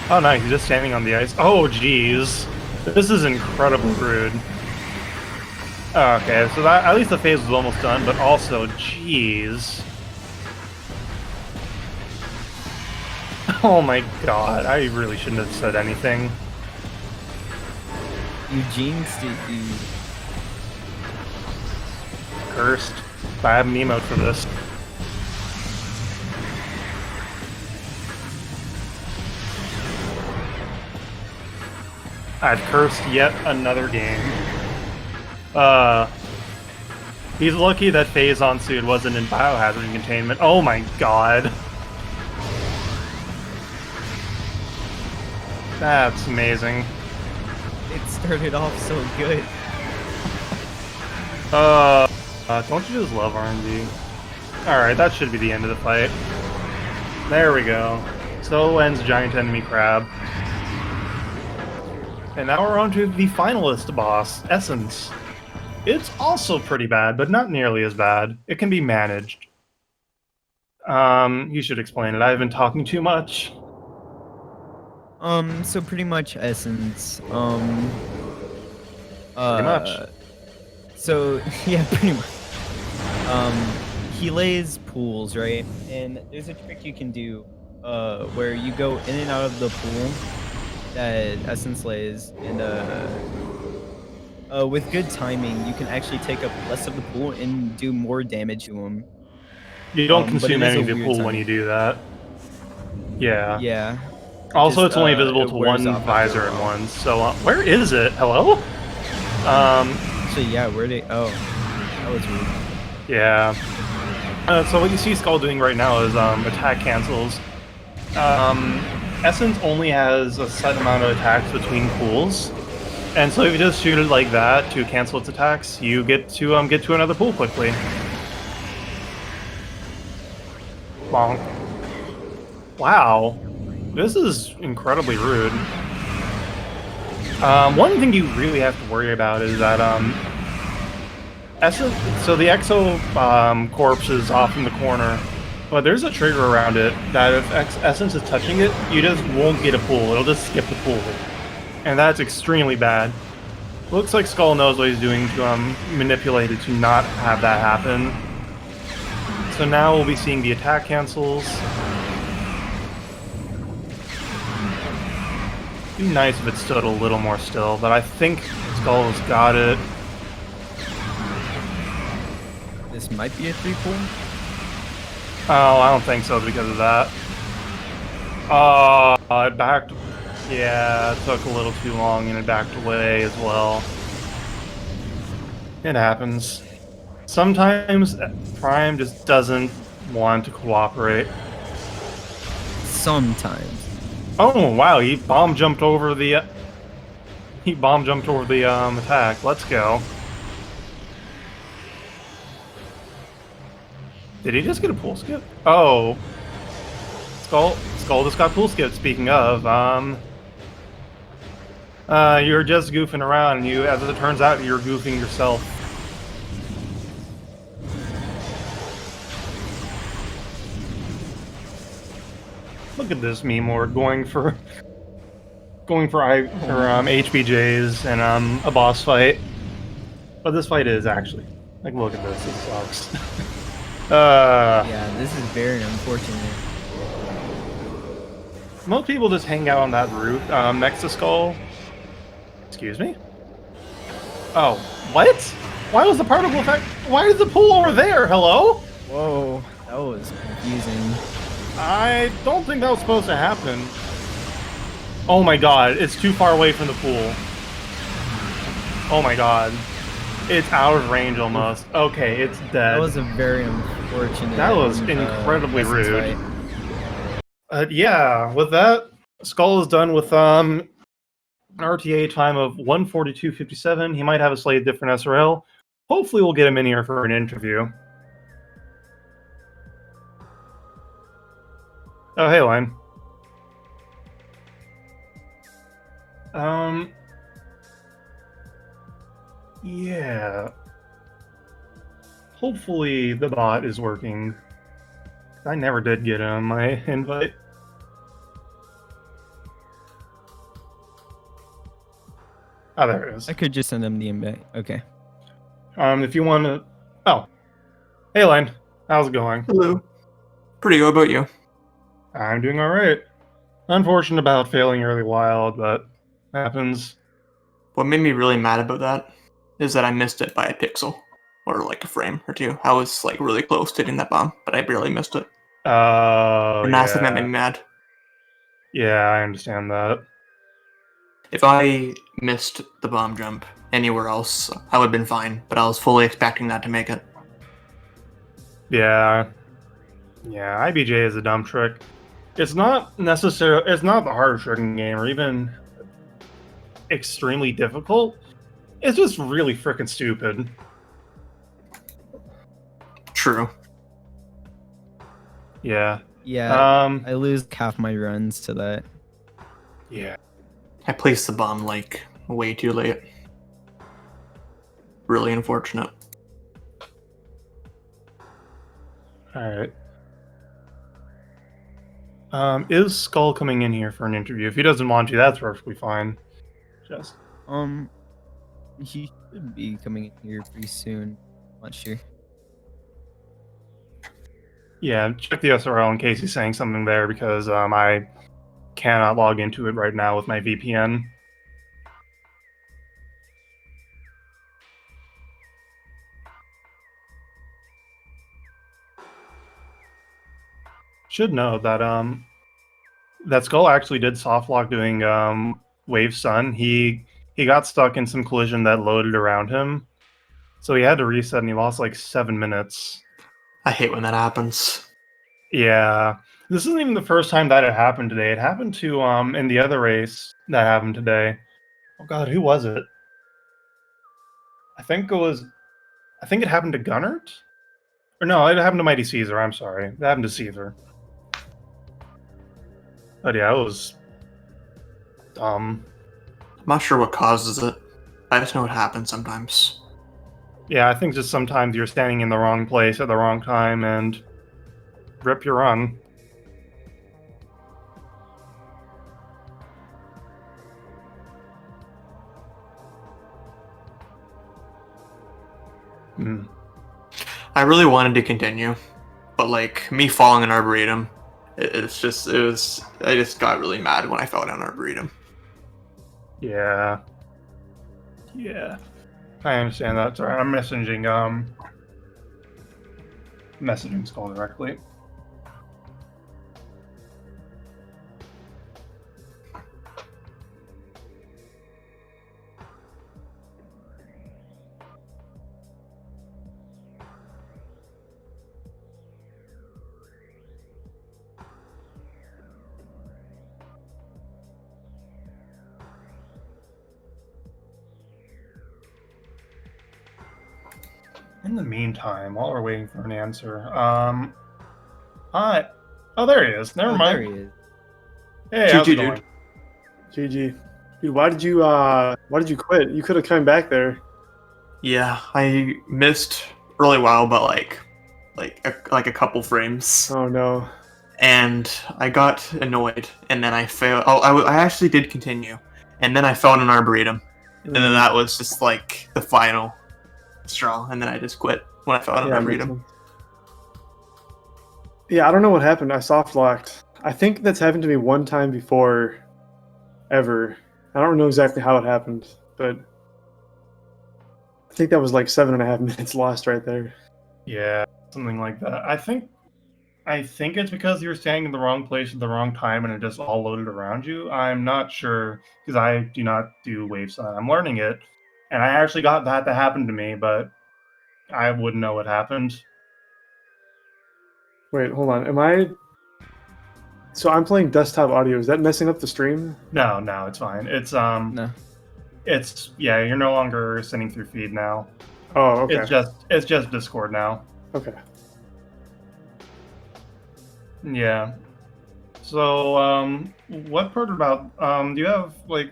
Oh nice, he's just standing on the ice. Oh jeez. This is incredibly rude. Okay, so that at least the phase was almost done, but also, jeez. Oh my god, I really shouldn't have said anything. You jinxed it, dude. Cursed. I have an emote for this. I've cursed yet another game. He's lucky that phase on suit wasn't in biohazard containment. Oh my god. That's amazing. It started off so good. Don't you just love RNG? Alright, that should be the end of the fight. There we go. So ends Giant Enemy Crab. And now we're on to the finalist boss, Essence. It's also pretty bad, but not nearly as bad. It can be managed. You should explain it. I've been talking too much. So pretty much Essence, Pretty much. So, yeah, pretty much. he lays pools, right? And there's a trick you can do where you go in and out of the pool that Essence lays, and with good timing, you can actually take up less of the pool and do more damage to him. You don't But it consume is any a of your weird pool when you timing. do that. Yeah. Yeah. Also, it's only visible It to wears one off after visor a at while. once. So, where is it? Hello? Actually, yeah, where did... Oh, that was weird. Yeah. So what you see Skull doing right now is attack cancels. Essence only has a set amount of attacks between pools, and so if you just shoot it like that to cancel its attacks, you get to another pool quickly. Bonk. Wow, this is incredibly rude. One thing you really have to worry about is that Essence. So the Exo corpse is off in the corner. But there's a trigger around it that if Essence is touching it, you just won't get a pool. It'll just skip the pool. And that's extremely bad. Looks like Skull knows what he's doing to manipulate it to not have that happen. So now we'll be seeing the attack cancels. It'd be nice if it stood a little more still, but I think Skull has got it. This might be a 3-pool. Oh, I don't think so because of that. It backed. Yeah, it took a little too long and it backed away as well. It happens. Sometimes Prime just doesn't want to cooperate. Sometimes. Oh wow, he bomb jumped over the attack. Let's go. Did he just get a pool skip? Oh. Skull just got pool skip, speaking of. You're just goofing around, and as it turns out, you're goofing yourself. Look at this meme lord going for HBJs and a boss fight. But this fight is actually like, look at this. It sucks. Yeah, this is very unfortunate. Most people just hang out on that roof next to Skull. Excuse me? Oh, what? Why was the particle effect? Why is the pool over there? Hello? Whoa, that was confusing. I don't think that was supposed to happen. Oh my god, it's too far away from the pool. Oh my god. It's out of range almost. Okay, it's dead. That was a very unfortunate. That was incredibly rude. Fight. Yeah, with that, Skull is done with an RTA time of 1:42.57. He might have a slightly different SRL. Hopefully we'll get him in here for an interview. Oh, hey, Lane. Yeah. Hopefully the bot is working. I never did get him my invite. Oh, there it is. I could just send him the invite. Okay. If you want to... Oh. Hey, Lane. How's it going? Hello. Pretty good. About you? I'm doing alright. Unfortunate about failing early wild, but happens. What made me really mad about that is that I missed it by a pixel. Or like a frame or two. I was like really close to hitting that bomb, but I barely missed it. Oh, And that's the thing that yeah. made me mad. Yeah, I understand that. If I missed the bomb jump anywhere else, I would have been fine, but I was fully expecting that to make it. Yeah. Yeah, IBJ is a dumb trick. It's not necessarily... It's not the hardest trick in the game, or even extremely difficult. It's just really freaking stupid. True. Yeah. Yeah, I lose half my runs to that. Yeah. I placed the bomb like way too late. Really unfortunate. Alright. Is Skull coming in here for an interview? If he doesn't want to, that's perfectly fine. Just... He should be coming in here pretty soon. Not sure. Yeah, check the SRL in case he's saying something there because I cannot log into it right now with my VPN. Should know that that Skull actually did soft lock doing Wave Sun. He got stuck in some collision that loaded around him, so he had to reset and he lost like 7 minutes. I hate when that happens. Yeah, this isn't even the first time that it happened today. It happened to in the other race that happened today. Oh God, who was it? I think it happened to Gunnert? Or no, it happened to Mighty Caesar, I'm sorry. It happened to Caesar. But yeah, it was dumb. I'm not sure what causes it. I just know it happens sometimes. Yeah, I think just sometimes you're standing in the wrong place at the wrong time and rip your run. Hmm. I really wanted to continue, but like me falling in Arboretum, I just got really mad when I fell down Arboretum. Yeah. Yeah. I understand that. Sorry, I'm messaging Skull directly. In the meantime, while we're waiting for an answer, hi. Oh, there he is. Never mind. There he is. Hey, how's it GG, going? dude. GG. Dude, why did you quit? You could have come back there. Yeah, I missed really well, but like a couple frames, Oh no. and I got annoyed, and then I failed. Oh, I actually did continue, and then I fell in an Arboretum, and then that was just like the final straw, and then I just quit when I fell in an Yeah, Arboretum. yeah, I don't know what happened. I soft locked. I think that's happened to me one time before, ever. I don't know exactly how it happened, but I think that was like 7.5 minutes lost right there. Yeah, something like that. I think it's because you're standing in the wrong place at the wrong time and it just all loaded around you. I'm not sure because I do not do wave sun. I'm learning it, and I actually got that to happen to me, but I wouldn't know what happened. Wait, hold on. Am I? So I'm playing desktop audio. Is that messing up the stream? No, it's fine. It's No. it's yeah. You're no longer sending through feed now. Oh, okay. It's just Discord now. Okay. Yeah. So, what part about do you have like?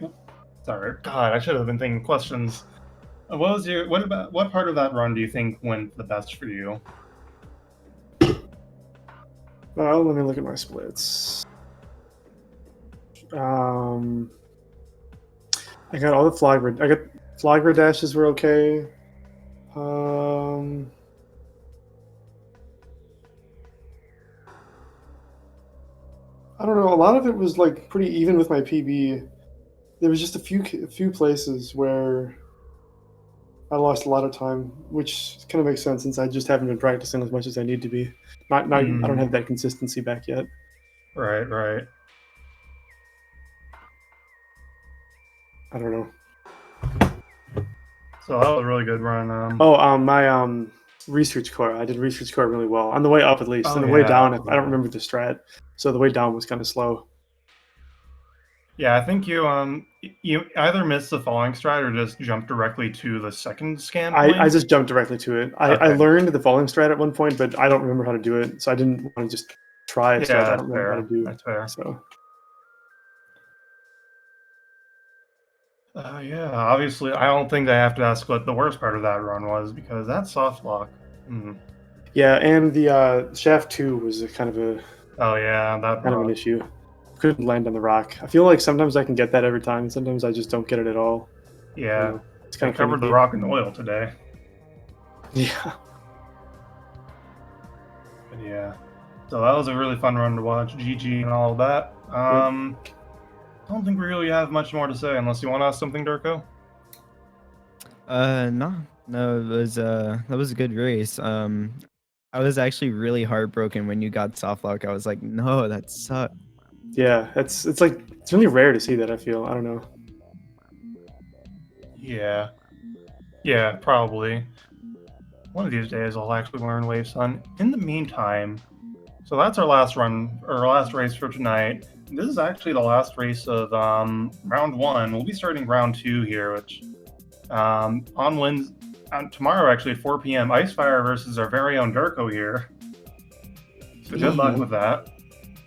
Sorry, God, I should have been thinking questions. What part of that run do you think went the best for you? Well, let me look at my splits. I got all the flagger dashes were okay. I don't know. A lot of it was like pretty even with my PB. There was just a few places where I lost a lot of time, which kind of makes sense since I just haven't been practicing as much as I need to be. I don't have that consistency back yet. Right. I don't know. So that was a really good run. My research core. I did research core really well on the way up, at least. Oh, On the way yeah. down, I don't remember the strat. So the way down was kind of slow. Yeah, I think you either missed the falling strat or just jumped directly to the second scan point. I just jumped directly to it. I Okay. learned the falling strat at one point, but I don't remember how to do it, so I didn't want to just try a strat I that's don't remember how to do. That's fair. So Yeah, obviously, I don't think I have to ask what the worst part of that run was because that's soft lock. yeah, and the shaft 2 was a kind of an issue. Couldn't land on the rock. I feel like sometimes I can get that every time, and sometimes I just don't get it at all. Yeah, it's kind of covered the rock in oil today. Yeah. But yeah. So that was a really fun run to watch. GG and all of that. I don't think we really have much more to say unless you want to ask something, Durko. No, that was a good race. I was actually really heartbroken when you got soft lock. I was like, no, that sucked. Yeah, it's really rare to see that. I feel, I don't know. Yeah, probably. One of these days I'll actually learn Wave Sun. In the meantime, so that's our last run, or last race for tonight. This is actually the last race of round 1. We'll be starting round 2 here, which tomorrow actually at 4 p.m. Icefire versus our very own Durko here. So good luck with that.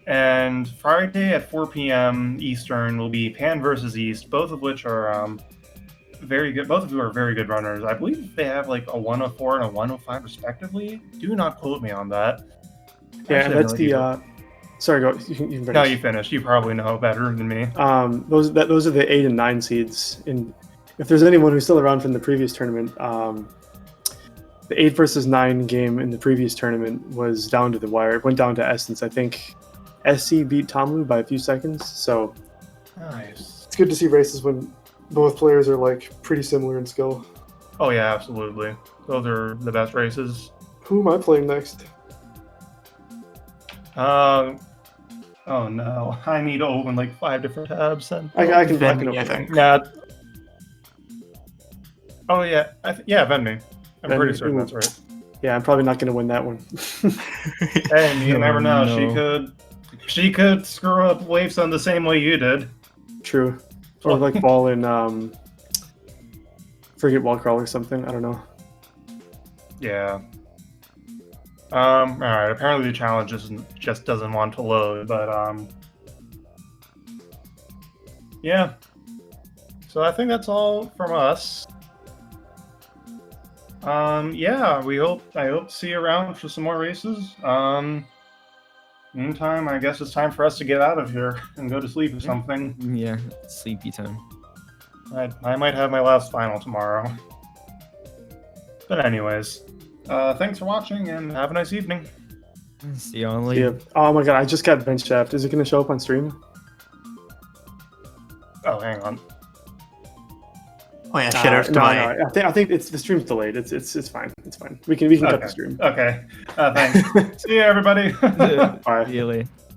And Friday at 4 p.m. Eastern will be Pan versus East, both of which are very good. Both of you are very good runners. I believe they have like a 104 and a 105 respectively. Do not quote me on that. Yeah, Actually, that's the. Sorry, go. You can finish. No, you finish. You probably know better than me. Those are the 8 and 9 seeds. And if there's anyone who's still around from the previous tournament, the 8 versus 9 game in the previous tournament was down to the wire. It went down to Essence. I think SC beat Tomlu by a few seconds. So nice. It's good to see races when both players are like pretty similar in skill. Oh yeah, absolutely. Those are the best races. Who am I playing next? Oh no, I need to open like 5 different tabs. And I can Venmi, open I think. Nah. Oh yeah, Venmi. I'm Venmi, pretty certain ooh. that's right. Yeah, I'm probably not going to win that one. Hey, you never know. No. She could screw up Wave Sun the same way you did. True. Or like ball in forget wall crawl or something. I don't know. Yeah. Alright, apparently the challenge just doesn't want to load, but yeah. So I think that's all from us. Yeah, I hope to see you around for some more races. Meantime, I guess it's time for us to get out of here and go to sleep or something. Yeah, sleepy time. I might have my last final tomorrow. But anyways, thanks for watching and have a nice evening. See y'all later. Yeah. Oh my god, I just got bench shaft. Is it going to show up on stream? Oh, hang on. Oh yeah, shit. I think it's the stream's delayed. It's fine. It's fine. We can cut the stream. Okay. Thanks. See you, everybody. Bye. See you later.